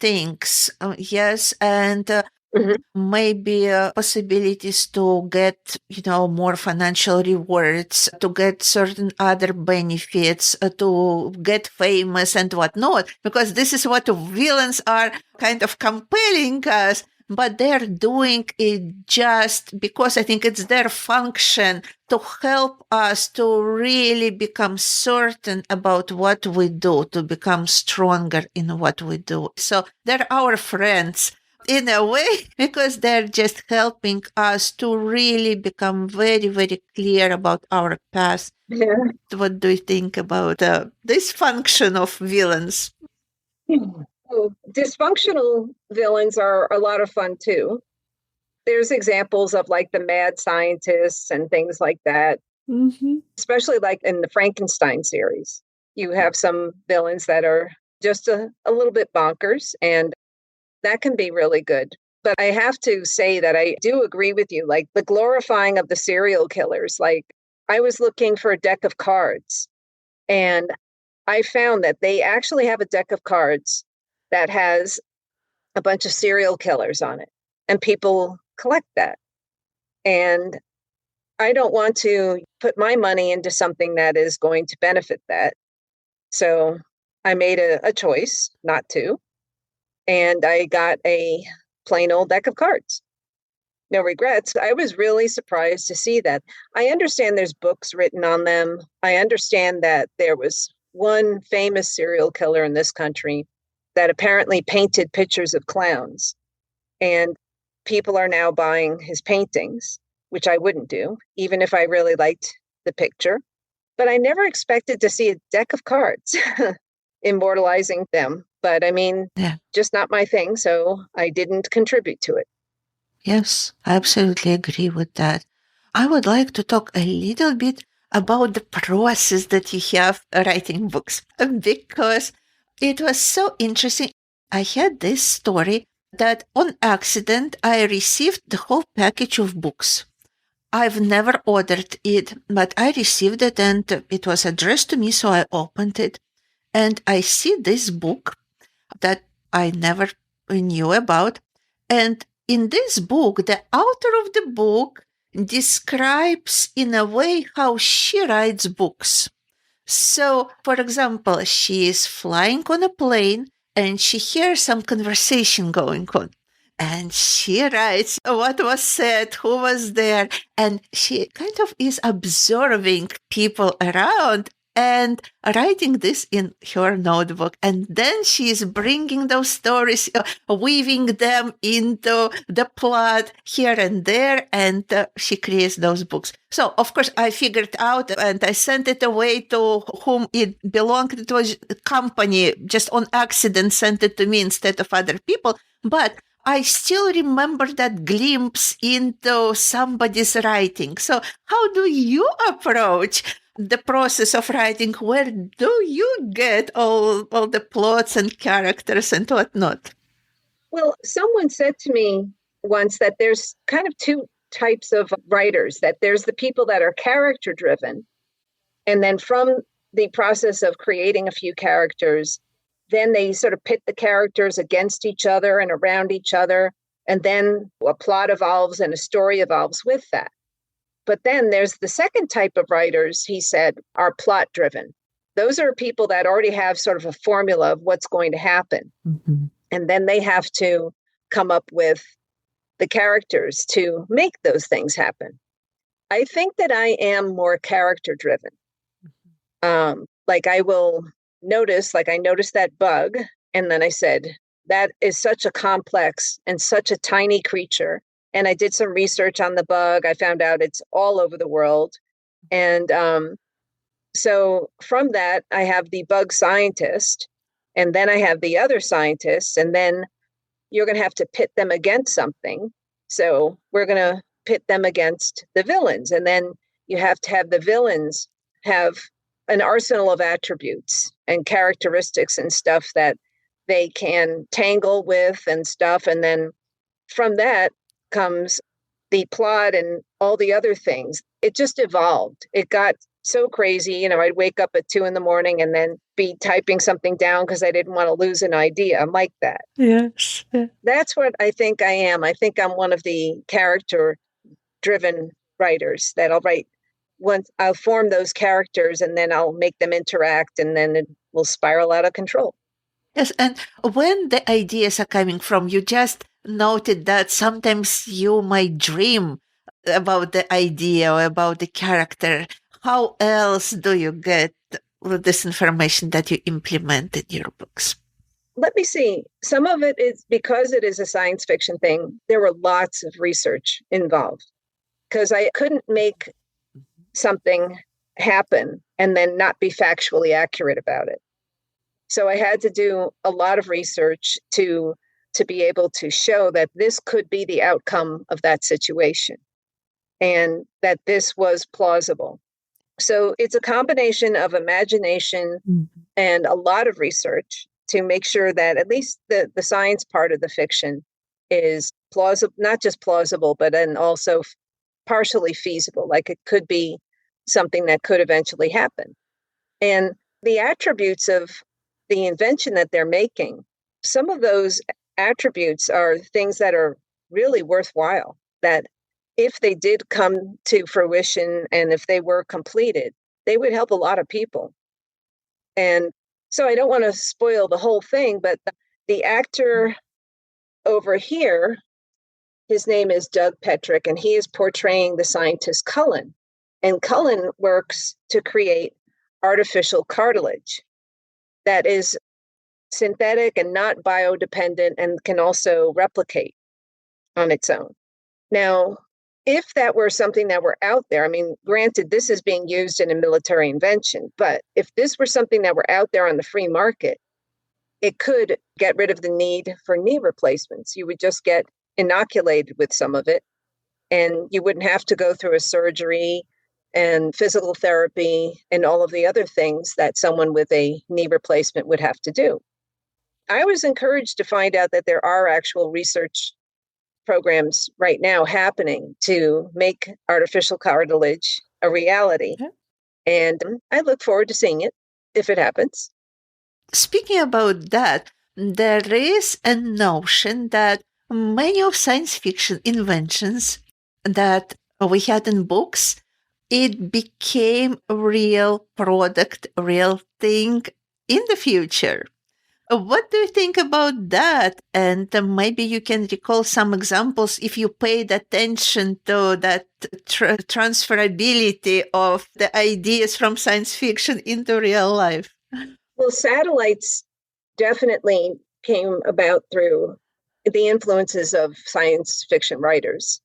Speaker 1: things? Yes, and maybe possibilities to get, more financial rewards, to get certain other benefits, to get famous and whatnot, because this is what villains are kind of compelling us. But they're doing it just because I think it's their function to help us to really become certain about what we do, to become stronger in what we do. So they're our friends in a way, because they're just helping us to really become very, very clear about our path.
Speaker 2: Yeah.
Speaker 1: What do you think about this function of villains?
Speaker 2: Well, dysfunctional villains are a lot of fun too. There's examples of like the mad scientists and things like that, especially like in the Frankenstein series. You have some villains that are just a little bit bonkers, and that can be really good. But I have to say that I do agree with you, like the glorifying of the serial killers. Like I was looking for a deck of cards, and I found that they actually have a deck of cards that has a bunch of serial killers on it, and people collect that. And I don't want to put my money into something that is going to benefit that. So I made a choice not to. And I got a plain old deck of cards. No regrets. I was really surprised to see that. I understand there's books written on them. I understand that there was one famous serial killer in this country that apparently painted pictures of clowns. And people are now buying his paintings, which I wouldn't do, even if I really liked the picture. But I never expected to see a deck of cards immortalizing them. But I mean, just not my thing, so I didn't contribute to it.
Speaker 1: Yes, I absolutely agree with that. I would like to talk a little bit about the process that you have writing books, because it was so interesting. I had this story that on accident I received the whole package of books. I've never ordered it, but I received it and it was addressed to me, so I opened it and I see this book that I never knew about. And in this book, the author of the book describes in a way how she writes books. So, for example, she is flying on a plane and she hears some conversation going on. And she writes what was said, who was there, and she kind of is observing people around and writing this in her notebook. And then she is bringing those stories, weaving them into the plot here and there, and she creates those books. So, of course, I figured out and I sent it away to whom it belonged. It was a company, just on accident sent it to me instead of other people. But I still remember that glimpse into somebody's writing. So how do you approach the process of writing? Where do you get all the plots and characters and whatnot?
Speaker 2: Well, someone said to me once that there's kind of two types of writers, that there's the people that are character driven. And then from the process of creating a few characters, then they sort of pit the characters against each other and around each other. And then a plot evolves and a story evolves with that. But then there's the second type of writers, he said, are plot driven. Those are people that already have sort of a formula of what's going to happen. Mm-hmm. And then they have to come up with the characters to make those things happen. I think that I am more character driven. Like I will notice, like I noticed that bug, and then I said, that is such a complex and such a tiny creature. And I did some research on the bug. I found out it's all over the world. And so from that, I have the bug scientist, and then I have the other scientists, and then you're going to have to pit them against something. So we're going to pit them against the villains. And then you have to have the villains have an arsenal of attributes and characteristics and stuff that they can tangle with and stuff. And then from that comes the plot and all the other things. It just evolved. It got so crazy. I'd wake up at 2 a.m. and then be typing something down because I didn't want to lose an idea. I'm like that.
Speaker 1: Yes.
Speaker 2: That's what I think I am. I think I'm one of the character-driven writers that I'll write. Once I'll form those characters and then I'll make them interact, and then it will spiral out of control.
Speaker 1: Yes, and when the ideas are coming from, you just noted that sometimes you might dream about the idea or about the character. How else do you get this information that you implement in your books?
Speaker 2: Let me see. Some of it is because it is a science fiction thing. There were lots of research involved because I couldn't make something happen and then not be factually accurate about it. So I had to do a lot of research to be able to show that this could be the outcome of that situation and that this was plausible. So it's a combination of imagination and a lot of research to make sure that at least the science part of the fiction is plausible, not just plausible, but then also partially feasible, like it could be something that could eventually happen. And the attributes of the invention that they're making, some of those attributes are things that are really worthwhile, that if they did come to fruition and if they were completed, they would help a lot of people. And so I don't want to spoil the whole thing, but the actor over here, his name is Doug Petrick, and he is portraying the scientist Cullen. And Cullen works to create artificial cartilage that is synthetic and not biodependent and can also replicate on its own. Now, if that were something that were out there, I mean, granted, this is being used in a military invention, but if this were something that were out there on the free market, it could get rid of the need for knee replacements. You would just get inoculated with some of it, and you wouldn't have to go through a surgery and physical therapy and all of the other things that someone with a knee replacement would have to do. I was encouraged to find out that there are actual research programs right now happening to make artificial cartilage a reality. Okay. And I look forward to seeing it if it happens.
Speaker 1: Speaking about that, there is a notion that many of science fiction inventions that we had in books, it became a real product, a real thing in the future. What do you think about that? And maybe you can recall some examples if you paid attention to that transferability of the ideas from science fiction into real life.
Speaker 2: Well, satellites definitely came about through the influences of science fiction writers.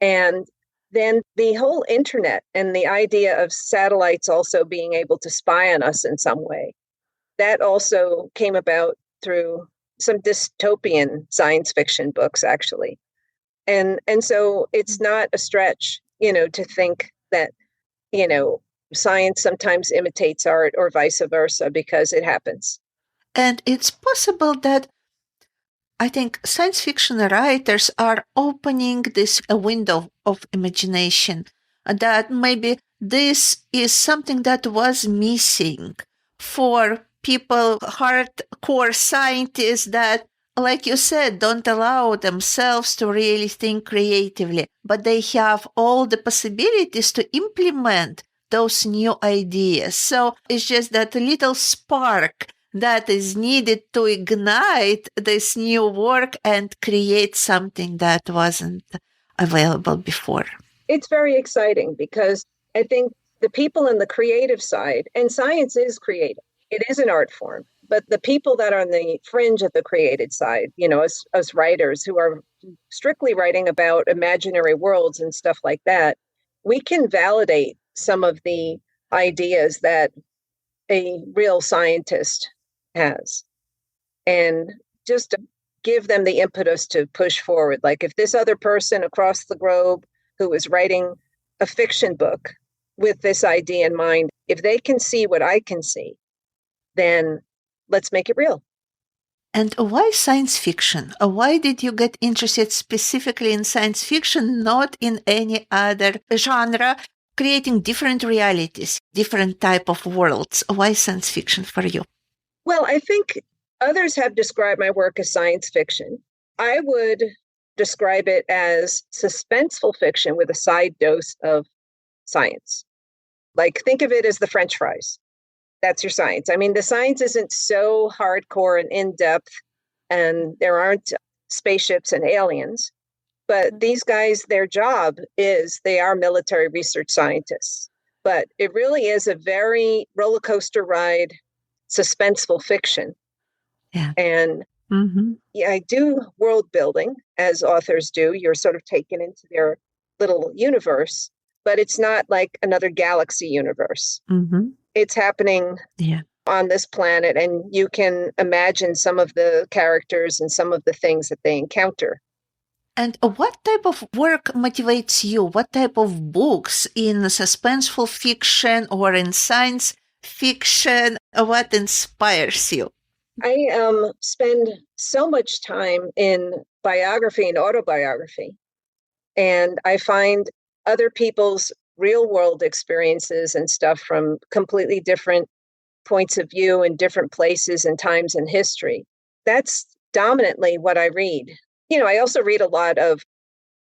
Speaker 2: And then the whole internet and the idea of satellites also being able to spy on us in some way, that also came about through some dystopian science fiction books, actually. And so it's not a stretch, to think that, science sometimes imitates art or vice versa, because it happens.
Speaker 1: And it's possible that I think science fiction writers are opening this window of imagination, that maybe this is something that was missing for people, hardcore scientists that, like you said, don't allow themselves to really think creatively, but they have all the possibilities to implement those new ideas. So it's just that little spark that is needed to ignite this new work and create something that wasn't available before.
Speaker 2: It's very exciting because I think the people in the creative side, and science is creative, it is an art form, but the people that are on the fringe of the created side, us writers who are strictly writing about imaginary worlds and stuff like that, we can validate some of the ideas that a real scientist has and just give them the impetus to push forward. Like if this other person across the globe who is writing a fiction book with this idea in mind, if they can see what I can see, then let's make it real.
Speaker 1: And why science fiction? Why did you get interested specifically in science fiction, not in any other genre, creating different realities, different type of worlds? Why science fiction for you?
Speaker 2: Well, I think others have described my work as science fiction. I would describe it as suspenseful fiction with a side dose of science. Like, think of it as the French fries. That's your science. I mean, the science isn't so hardcore and in depth, and there aren't spaceships and aliens. But these guys, their job is they are military research scientists. But it really is a very roller coaster ride, suspenseful fiction.
Speaker 1: Yeah.
Speaker 2: And yeah, I do world building as authors do. You're sort of taken into their little universe, but it's not like another galaxy universe. It's happening on this planet, and you can imagine some of the characters and some of the things that they encounter.
Speaker 1: And what type of work motivates you? What type of books in suspenseful fiction or in science fiction? What inspires you?
Speaker 2: I spend so much time in biography and autobiography, and I find other people's real world experiences and stuff from completely different points of view in different places and times in history. That's dominantly what I read. I also read a lot of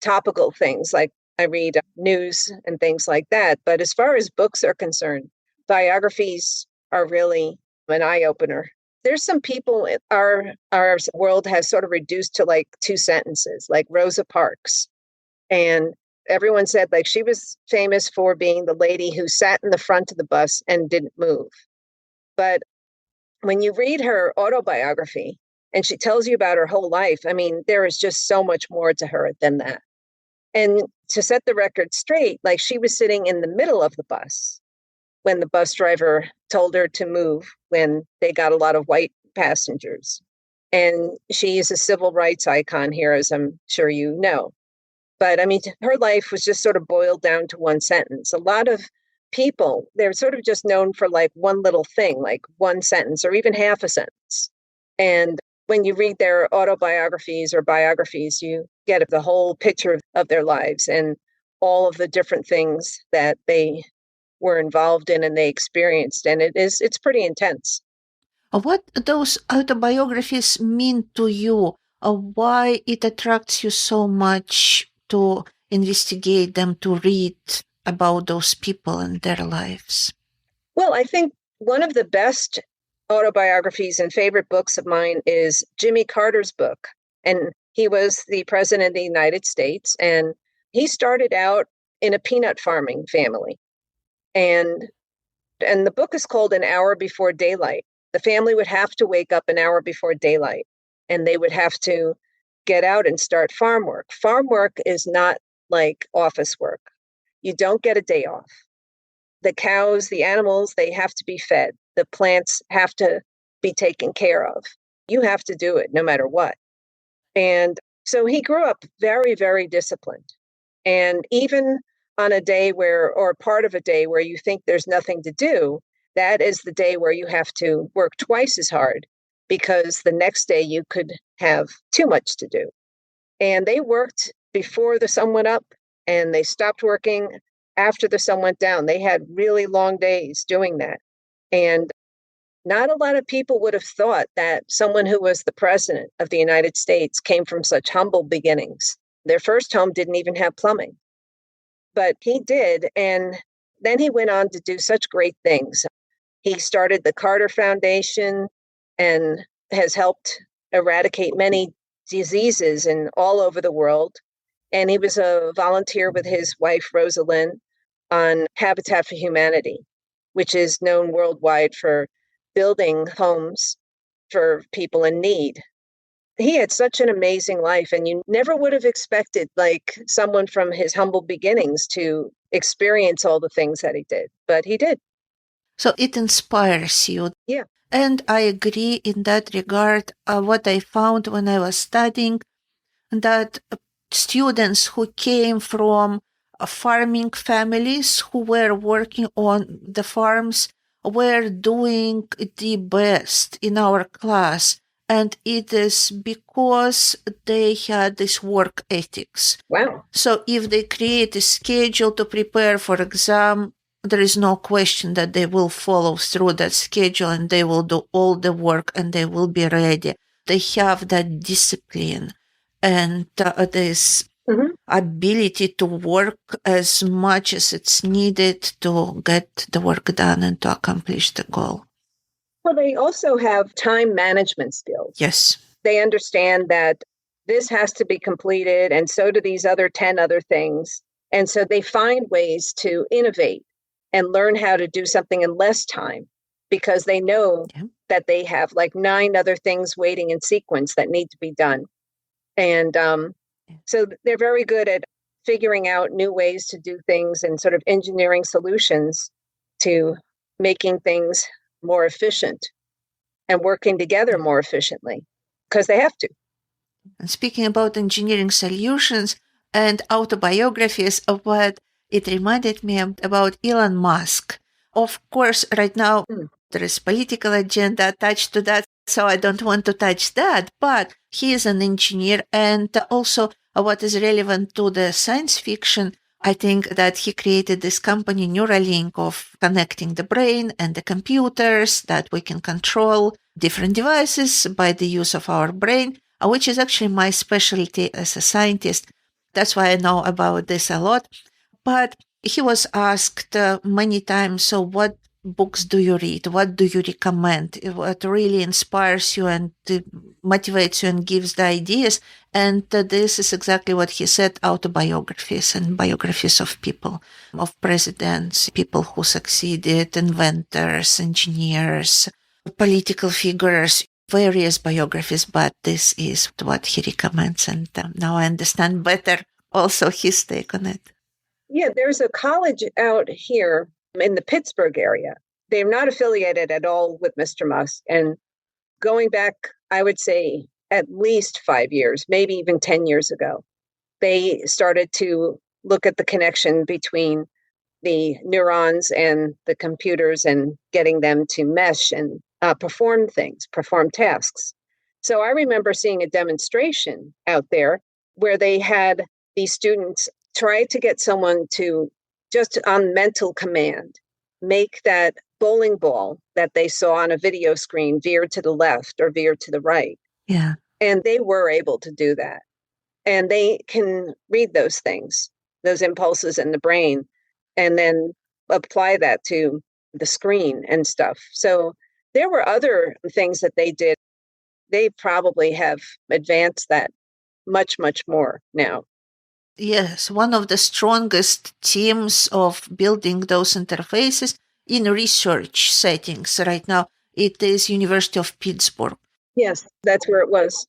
Speaker 2: topical things, like I read news and things like that. But as far as books are concerned, biographies are really an eye opener. There's some people our world has sort of reduced to like two sentences, like Rosa Parks. And everyone said like she was famous for being the lady who sat in the front of the bus and didn't move. But when you read her autobiography and she tells you about her whole life, I mean, there is just so much more to her than that. And to set the record straight, like she was sitting in the middle of the bus when the bus driver told her to move when they got a lot of white passengers. And she is a civil rights icon here, as I'm sure you know. But I mean, her life was just sort of boiled down to one sentence. A lot of people, they're sort of just known for like one little thing, like one sentence or even half a sentence. And when you read their autobiographies or biographies, you get the whole picture of their lives and all of the different things that they were involved in and they experienced. And it's pretty intense.
Speaker 1: What those autobiographies mean to you? Why it attracts you so much to investigate them, to read about those people and their lives?
Speaker 2: Well, I think one of the best autobiographies and favorite books of mine is Jimmy Carter's book. And he was the president of the United States. And he started out in a peanut farming family. And the book is called An Hour Before Daylight. The family would have to wake up an hour before daylight, and they would have to get out and start farm work. Farm work is not like office work. You don't get a day off. The cows, the animals, they have to be fed. The plants have to be taken care of. You have to do it no matter what. And so he grew up very, very disciplined. And even on a day where, or part of a day where you think there's nothing to do, that is the day where you have to work twice as hard because the next day you could have too much to do. And they worked before the sun went up and they stopped working after the sun went down. They had really long days doing that. And not a lot of people would have thought that someone who was the president of the United States came from such humble beginnings. Their first home didn't even have plumbing, but he did. And then he went on to do such great things. He started the Carter Foundation. and has helped eradicate many diseases in all over the world. And he was a volunteer with his wife, Rosalind, on Habitat for Humanity, which is known worldwide for building homes for people in need. He had such an amazing life, and you never would have expected like someone from his humble beginnings to experience all the things that he did, but he did.
Speaker 1: So it inspires you.
Speaker 2: Yeah.
Speaker 1: And I agree in that regard. What I found when I was studying, that students who came from farming families who were working on the farms were doing the best in our class. And it is because they had this work ethics.
Speaker 2: Wow.
Speaker 1: So if they create a schedule to prepare for exam, there is no question that they will follow through that schedule and they will do all the work and they will be ready. They have that discipline and this ability to work as much as it's needed to get the work done and to accomplish the goal.
Speaker 2: Well, they also have time management skills.
Speaker 1: Yes.
Speaker 2: They understand that this has to be completed, and so do these other 10 other things. And so they find ways to innovate and learn how to do something in less time because they know that they have like 9 other things waiting in sequence that need to be done. And so they're very good at figuring out new ways to do things and sort of engineering solutions to making things more efficient and working together more efficiently because they have to.
Speaker 1: And speaking about engineering solutions and autobiographies, of what it reminded me about Elon Musk. Of course, right now there is political agenda attached to that, so I don't want to touch that. But he is an engineer, and also what is relevant to the science fiction, I think that he created this company Neuralink of connecting the brain and the computers, that we can control different devices by the use of our brain, which is actually my specialty as a scientist. That's why I know about this a lot. But he was asked many times, so what books do you read? What do you recommend? What really inspires you and motivates you and gives the ideas? And this is exactly what he said, autobiographies and biographies of people, of presidents, people who succeeded, inventors, engineers, political figures, various biographies, but this is what he recommends. And now I understand better also his take on it.
Speaker 2: Yeah, there's a college out here in the Pittsburgh area. They're not affiliated at all with Mr. Musk. And going back, I would say at least 5 years, maybe even 10 years ago, they started to look at the connection between the neurons and the computers and getting them to mesh and perform things, perform tasks. So I remember seeing a demonstration out there where they had these students try to get someone to just on mental command, make that bowling ball that they saw on a video screen veer to the left or veer to the right.
Speaker 1: Yeah.
Speaker 2: And they were able to do that. And they can read those things, those impulses in the brain, and then apply that to the screen and stuff. So there were other things that they did. They probably have advanced that much, much more now.
Speaker 1: Yes, one of the strongest teams of building those interfaces in research settings right now, it is University of Pittsburgh.
Speaker 2: Yes, that's where it was.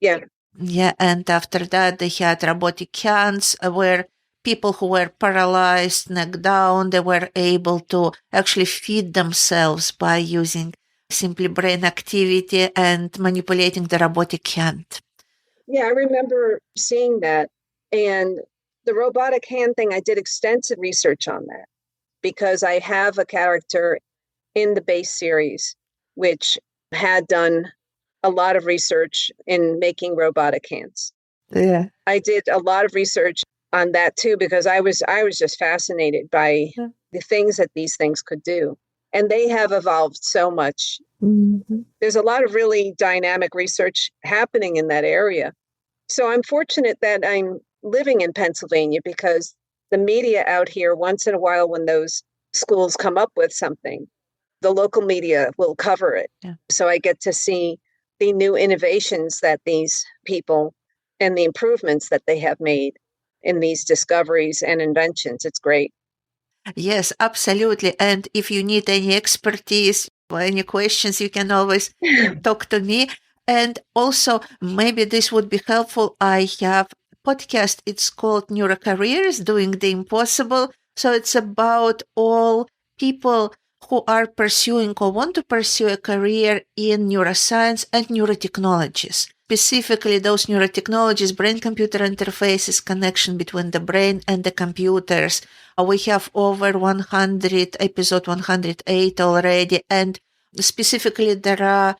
Speaker 2: Yeah.
Speaker 1: Yeah, and after that they had robotic hands where people who were paralyzed, knocked down, they were able to actually feed themselves by using simply brain activity and manipulating the robotic hand.
Speaker 2: Yeah, I remember seeing that. And the robotic hand thing, I did extensive research on that because I have a character in the base series which had done a lot of research in making robotic hands.
Speaker 1: Yeah.
Speaker 2: I did a lot of research on that too because I was just fascinated by the things that these things could do. And they have evolved so much. Mm-hmm. There's a lot of really dynamic research happening in that area. So I'm fortunate that I'm living in Pennsylvania because the media out here, once in a while when those schools come up with something, the local media will cover it.
Speaker 1: Yeah.
Speaker 2: So I get to see the new innovations that these people and the improvements that they have made in these discoveries and inventions. It's great.
Speaker 1: Yes, absolutely. And if you need any expertise or any questions, you can always talk to me. And also, maybe this would be helpful. I have a podcast. It's called Neurocareers, Doing the Impossible. So it's about all people who are pursuing or want to pursue a career in neuroscience and neurotechnologies. Specifically, those neurotechnologies, brain-computer interfaces, connection between the brain and the computers. We have over 100, episode 108 already, and specifically there are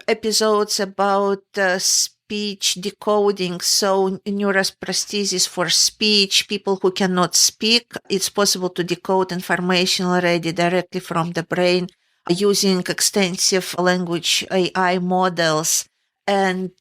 Speaker 1: episodes about speech decoding, so neuroprosthesis for speech, people who cannot speak, it's possible to decode information already directly from the brain using extensive language AI models and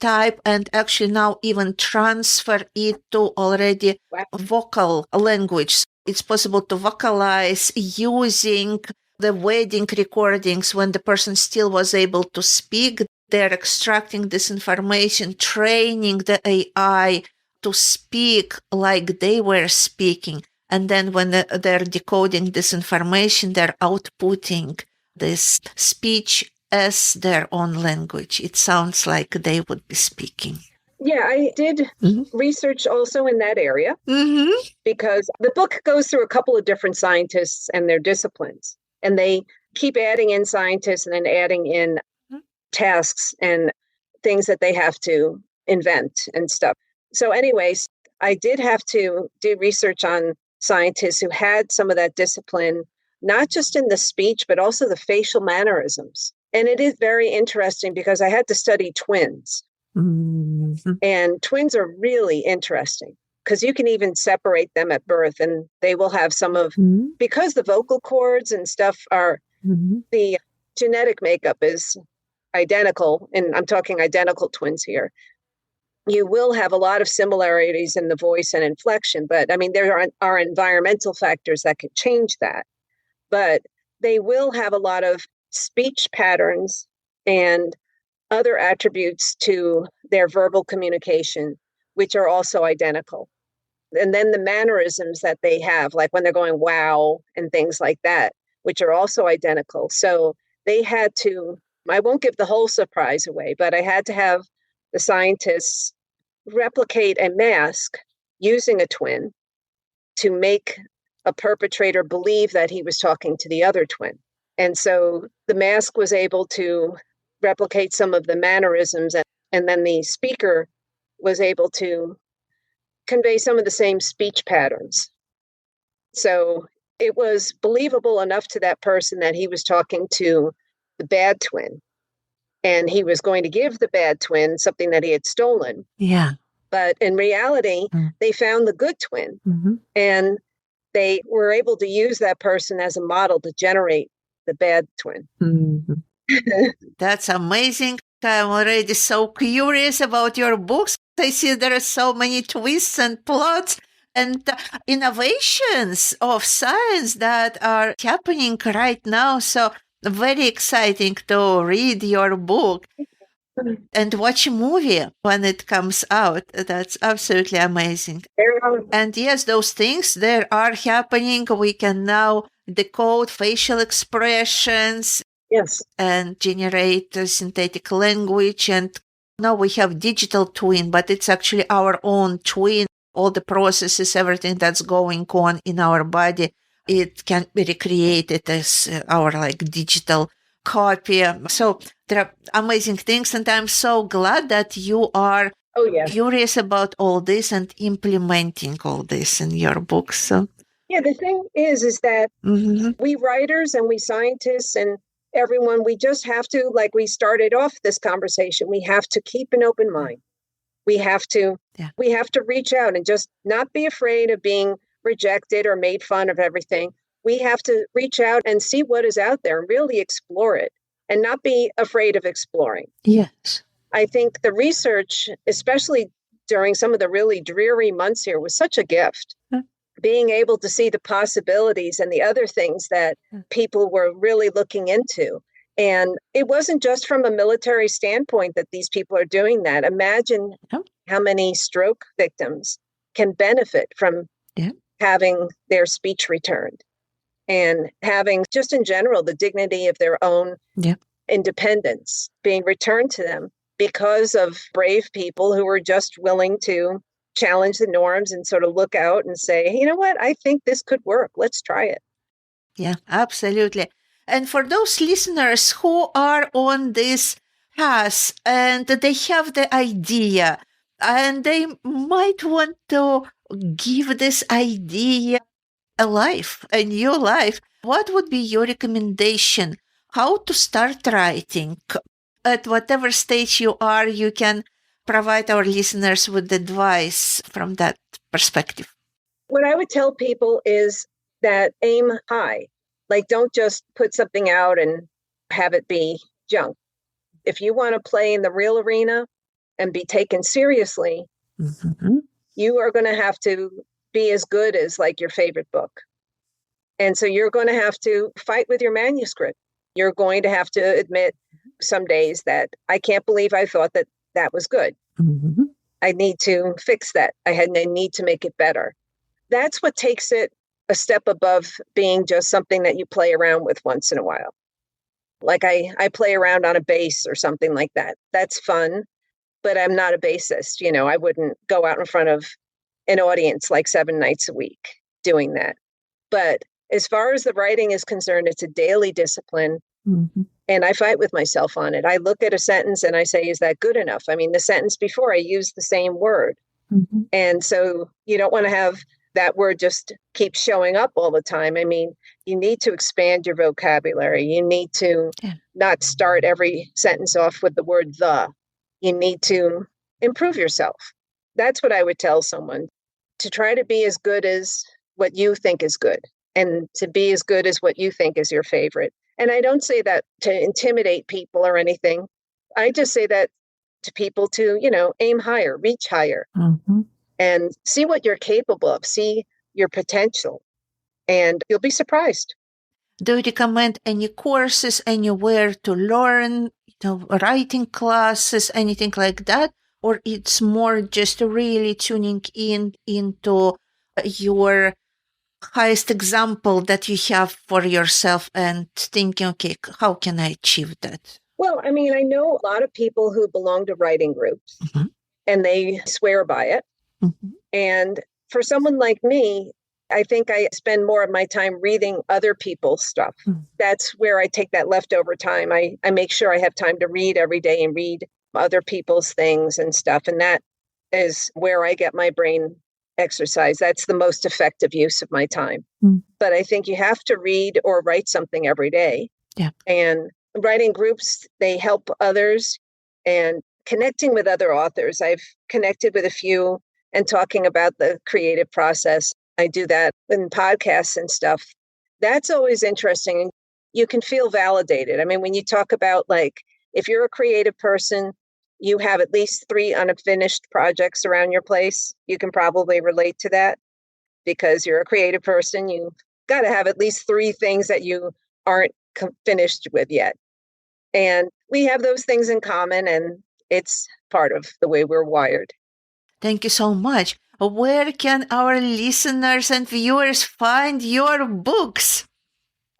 Speaker 1: type, and actually now even transfer it to already vocal language. It's possible to vocalize using the wedding recordings when the person still was able to speak. They're extracting this information, training the AI to speak like they were speaking. And then when they're decoding this information, they're outputting this speech as their own language. It sounds like they would be speaking.
Speaker 2: Yeah, I did research also in that area because the book goes through a couple of different scientists and their disciplines. And they keep adding in scientists and then adding in tasks and things that they have to invent and stuff. So anyways, I did have to do research on scientists who had some of that discipline, not just in the speech, but also the facial mannerisms. And it is very interesting because I had to study twins. And twins are really interesting because you can even separate them at birth and they will have some of, because the vocal cords and stuff are, the genetic makeup is identical, and I'm talking identical twins here. You will have a lot of similarities in the voice and inflection, but I mean, there are environmental factors that could change that. But they will have a lot of speech patterns and other attributes to their verbal communication, which are also identical. And then the mannerisms that they have, like when they're going, wow, and things like that, which are also identical. So they had to, I won't give the whole surprise away, but I had to have the scientists replicate a mask using a twin to make a perpetrator believe that he was talking to the other twin. And so the mask was able to replicate some of the mannerisms, and then the speaker was able to convey some of the same speech patterns. So it was believable enough to that person that he was talking to the bad twin, and he was going to give the bad twin something that he had stolen.
Speaker 1: Yeah.
Speaker 2: But in reality, they found the good twin, and they were able to use that person as a model to generate the bad twin.
Speaker 1: That's amazing. I'm already so curious about your books. I see there are so many twists and plots and innovations of science that are happening right now. So very exciting to read your book and watch a movie when it comes out. That's absolutely amazing. And yes, those things there are happening. We can now decode facial expressions.
Speaker 2: Yes.
Speaker 1: And generate synthetic language. And now we have digital twin, but it's actually our own twin. All the processes, everything that's going on in our body, it can be recreated as our digital copy. So there are amazing things, and I'm so glad that you are curious about all this and implementing all this in your books. So.
Speaker 2: Yeah, the thing is that we writers and we scientists and everyone, we just have to, like we started off this conversation, we have to keep an open mind. We have to reach out and just not be afraid of being rejected or made fun of everything. We have to reach out and see what is out there and really explore it and not be afraid of exploring.
Speaker 1: Yes.
Speaker 2: I think the research, especially during some of the really dreary months here, was such a gift being able to see the possibilities and the other things that people were really looking into. And it wasn't just from a military standpoint that these people are doing that. Imagine how many stroke victims can benefit from having their speech returned and having, just in general, the dignity of their own independence being returned to them because of brave people who were just willing to challenge the norms and sort of look out and say, hey, you know what, I think this could work. Let's try it.
Speaker 1: Yeah, absolutely. And for those listeners who are on this path and they have the idea and they might want to give this idea a life, a new life, what would be your recommendation? How to start writing? At whatever stage you are, you can provide our listeners with advice from that perspective.
Speaker 2: What I would tell people is that aim high. Like, don't just put something out and have it be junk. If you want to play in the real arena and be taken seriously, you are going to have to be as good as like your favorite book. And so you're going to have to fight with your manuscript. You're going to have to admit some days that I can't believe I thought that that was good. I need to fix that. I need to make it better. That's what takes it a step above being just something that you play around with once in a while. Like I play around on a bass or something like that. That's fun, but I'm not a bassist. You know, I wouldn't go out in front of an audience like 7 nights a week doing that. But as far as the writing is concerned, it's a daily discipline. And I fight with myself on it. I look at a sentence and I say, is that good enough? I mean, the sentence before I used the same word. And so you don't want to have that word just keep showing up all the time. I mean, you need to expand your vocabulary. You need to not start every sentence off with the word the. You need to improve yourself. That's what I would tell someone, to try to be as good as what you think is good and to be as good as what you think is your favorite. And I don't say that to intimidate people or anything. I just say that to people to, you know, aim higher, reach higher, and see what you're capable of, see your potential, and you'll be surprised.
Speaker 1: Do you recommend any courses anywhere to learn, writing classes, anything like that? Or it's more just really tuning into your highest example that you have for yourself and thinking, okay, how can I achieve that?
Speaker 2: Well, I mean, I know a lot of people who belong to writing groups and they swear by it. And for someone like me, I think I spend more of my time reading other people's stuff. That's where I take that leftover time. I make sure I have time to read every day and read other people's things and stuff. And that is where I get my brain exercise. That's the most effective use of my time. But I think you have to read or write something every day. And writing groups, they help others, and connecting with other authors. I've connected with a few and talking about the creative process. I do that in podcasts and stuff. That's always interesting. You can feel validated. I mean, when you talk about, like, if you're a creative person, you have at least 3 unfinished projects around your place. You can probably relate to that because you're a creative person. You've got to have at least 3 things that you aren't finished with yet. And we have those things in common, and it's part of the way we're wired.
Speaker 1: Thank you so much. Where can our listeners and viewers find your books?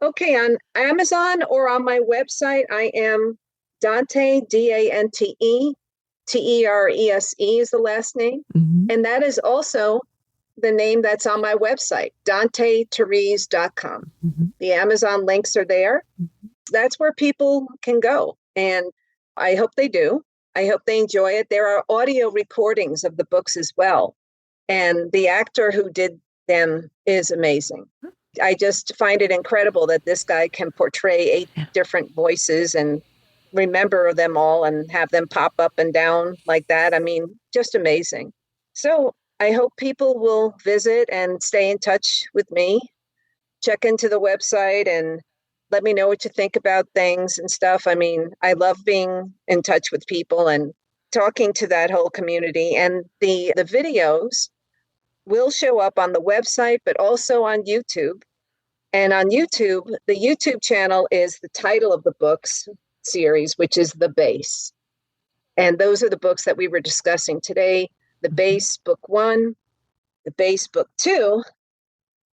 Speaker 2: Okay, on Amazon or on my website, I am Dante, Dante, Terese is the last name. And that is also the name that's on my website, DanteTerese.com. The Amazon links are there. That's where people can go. And I hope they do. I hope they enjoy it. There are audio recordings of the books as well. And the actor who did them is amazing. I just find it incredible that this guy can portray 8 different voices and remember them all and have them pop up and down like that. I mean, just amazing. So I hope people will visit and stay in touch with me. Check into the website and let me know what you think about things and stuff. I mean, I love being in touch with people and talking to that whole community. And the videos will show up on the website, but also on YouTube. And on YouTube, the YouTube channel is the title of the books series, which is The Base. And those are the books that we were discussing today. The Base Book 1, The Base Book 2,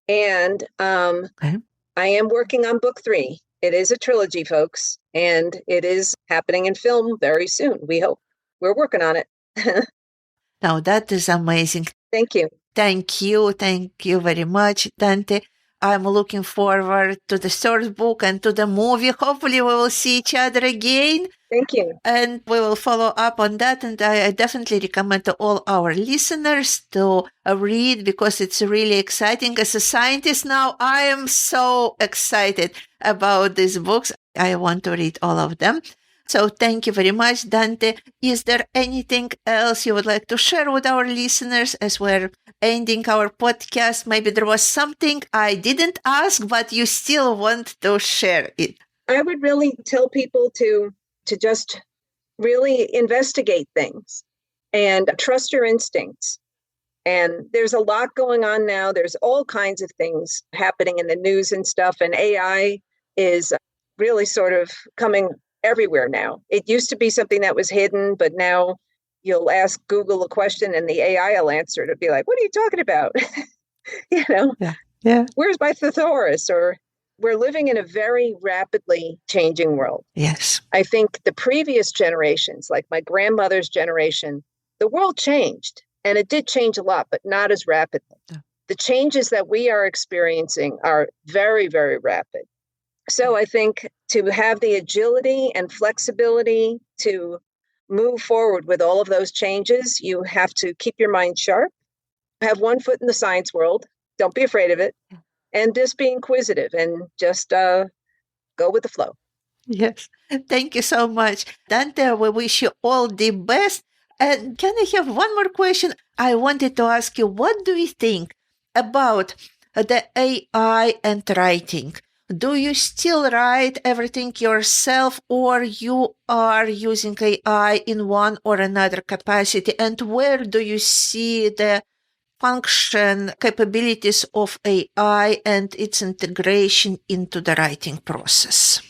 Speaker 2: and
Speaker 1: Okay.
Speaker 2: I am working on Book 3. It is a trilogy, folks, and it is happening in film very soon, we hope. We're working on it.
Speaker 1: Now, that is amazing.
Speaker 2: Thank you.
Speaker 1: Thank you. Thank you very much, Dante. I'm looking forward to the third book and to the movie. Hopefully, we will see each other again.
Speaker 2: Thank you.
Speaker 1: And we will follow up on that. And I definitely recommend to all our listeners to read because it's really exciting. As a scientist now, I am so excited about these books. I want to read all of them. So thank you very much, Dante. Is there anything else you would like to share with our listeners as we're ending our podcast? Maybe there was something I didn't ask, but you still want to share it.
Speaker 2: I would really tell people to just really investigate things and trust your instincts. And there's a lot going on now. There's all kinds of things happening in the news and stuff. And AI is really sort of coming everywhere now. It used to be something that was hidden, but now you'll ask Google a question and the AI will answer it. It'll be like, what are you talking about?
Speaker 1: Yeah.
Speaker 2: Where's my thesaurus? Or we're living in a very rapidly changing world.
Speaker 1: Yes.
Speaker 2: I think the previous generations, like my grandmother's generation, the world changed. And it did change a lot, but not as rapidly. Yeah. The changes that we are experiencing are very, very rapid. So I think to have the agility and flexibility to move forward with all of those changes, you have to keep your mind sharp, have one foot in the science world, don't be afraid of it, and just be inquisitive and just go with the flow.
Speaker 1: Yes. Thank you so much. Dante, we wish you all the best. And can I have one more question? I wanted to ask you, what do you think about the AI and writing? Do you still write everything yourself or you are using AI in one or another capacity? And where do you see the function capabilities of AI and its integration into the writing process?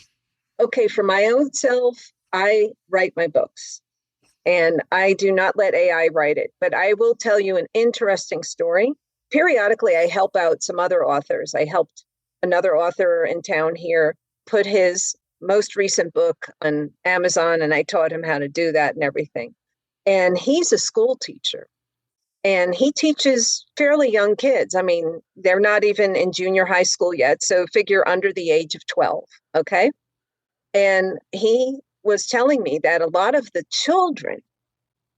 Speaker 2: Okay, for my own self, I write my books and I do not let AI write it. But I will tell you an interesting story. Periodically, I help out some other authors. I helped another author in town here put his most recent book on Amazon, and I taught him how to do that and everything. And he's a school teacher, and he teaches fairly young kids. I mean, they're not even in junior high school yet, so figure under the age of 12, okay? And he was telling me that a lot of the children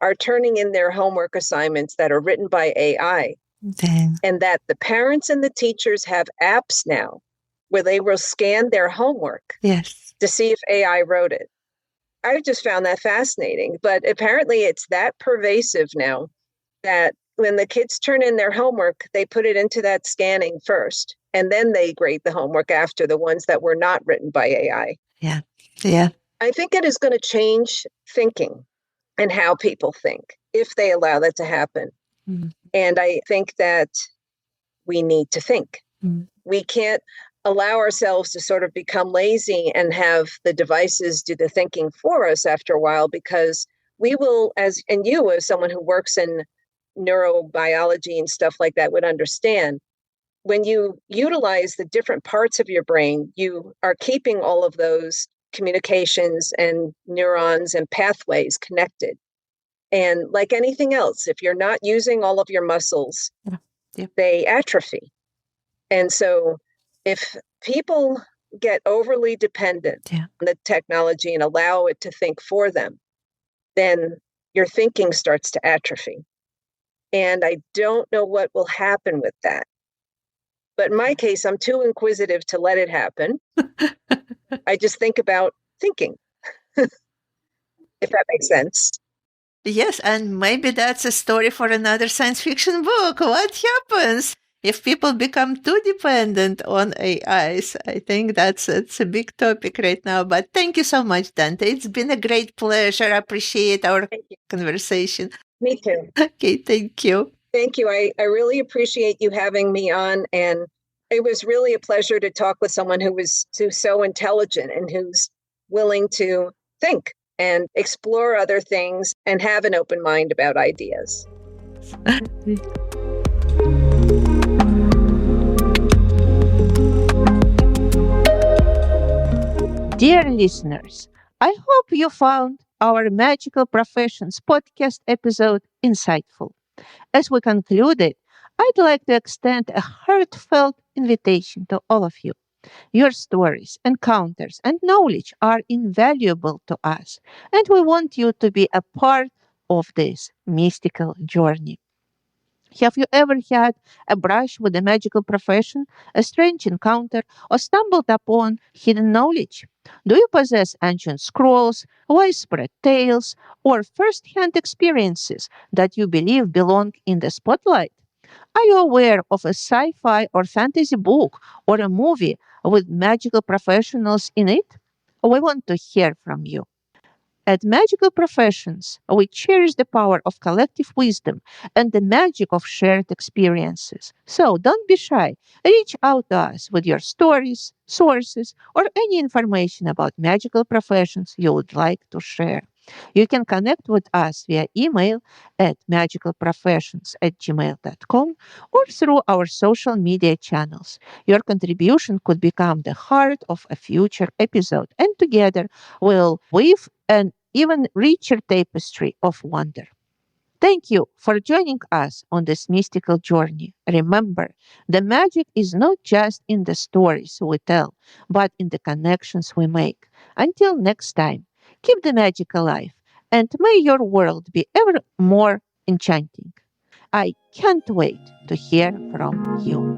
Speaker 2: are turning in their homework assignments that are written by AI.
Speaker 1: Okay.
Speaker 2: And that the parents and the teachers have apps now where they will scan their homework to see if AI wrote it. I just found that fascinating. But apparently it's that pervasive now that when the kids turn in their homework, they put it into that scanning first, and then they grade the homework after the ones that were not written by AI.
Speaker 1: Yeah.
Speaker 2: I think it is going to change thinking and how people think if they allow that to happen. Mm. And I think that we need to think. Mm. We can't allow ourselves to sort of become lazy and have the devices do the thinking for us after a while, because we will, as someone who works in neurobiology and stuff like that would understand, when you utilize the different parts of your brain, you are keeping all of those communications and neurons and pathways connected. And like anything else, if you're not using all of your muscles, they atrophy. And so if people get overly dependent on the technology and allow it to think for them, then your thinking starts to atrophy. And I don't know what will happen with that. But in my case, I'm too inquisitive to let it happen. I just think about thinking, if that makes sense.
Speaker 1: Yes, and maybe that's a story for another science fiction book. What happens if people become too dependent on AIs? I think it's a big topic right now. But thank you so much, Dante. It's been a great pleasure. I appreciate our conversation.
Speaker 2: Me too.
Speaker 1: Okay, thank you.
Speaker 2: Thank you. I really appreciate you having me on. And it was really a pleasure to talk with someone who's so intelligent and who's willing to think and explore other things and have an open mind about ideas.
Speaker 1: Dear listeners, I hope you found our Magical Professions podcast episode insightful. As we concluded, I'd like to extend a heartfelt invitation to all of you. Your stories, encounters, and knowledge are invaluable to us, and we want you to be a part of this mystical journey. Have you ever had a brush with a magical profession, a strange encounter, or stumbled upon hidden knowledge? Do you possess ancient scrolls, widespread tales, or first hand experiences that you believe belong in the spotlight? Are you aware of a sci fi or fantasy book or a movie with magical professionals in it? We want to hear from you. At Magical Professions, we cherish the power of collective wisdom and the magic of shared experiences. So don't be shy. Reach out to us with your stories, sources, or any information about magical professions you would like to share. You can connect with us via email at magicalprofessions@gmail.com or through our social media channels. Your contribution could become the heart of a future episode, and together we'll weave an even richer tapestry of wonder. Thank you for joining us on this mystical journey. Remember, the magic is not just in the stories we tell, but in the connections we make. Until next time, keep the magic alive, and may your world be ever more enchanting. I can't wait to hear from you.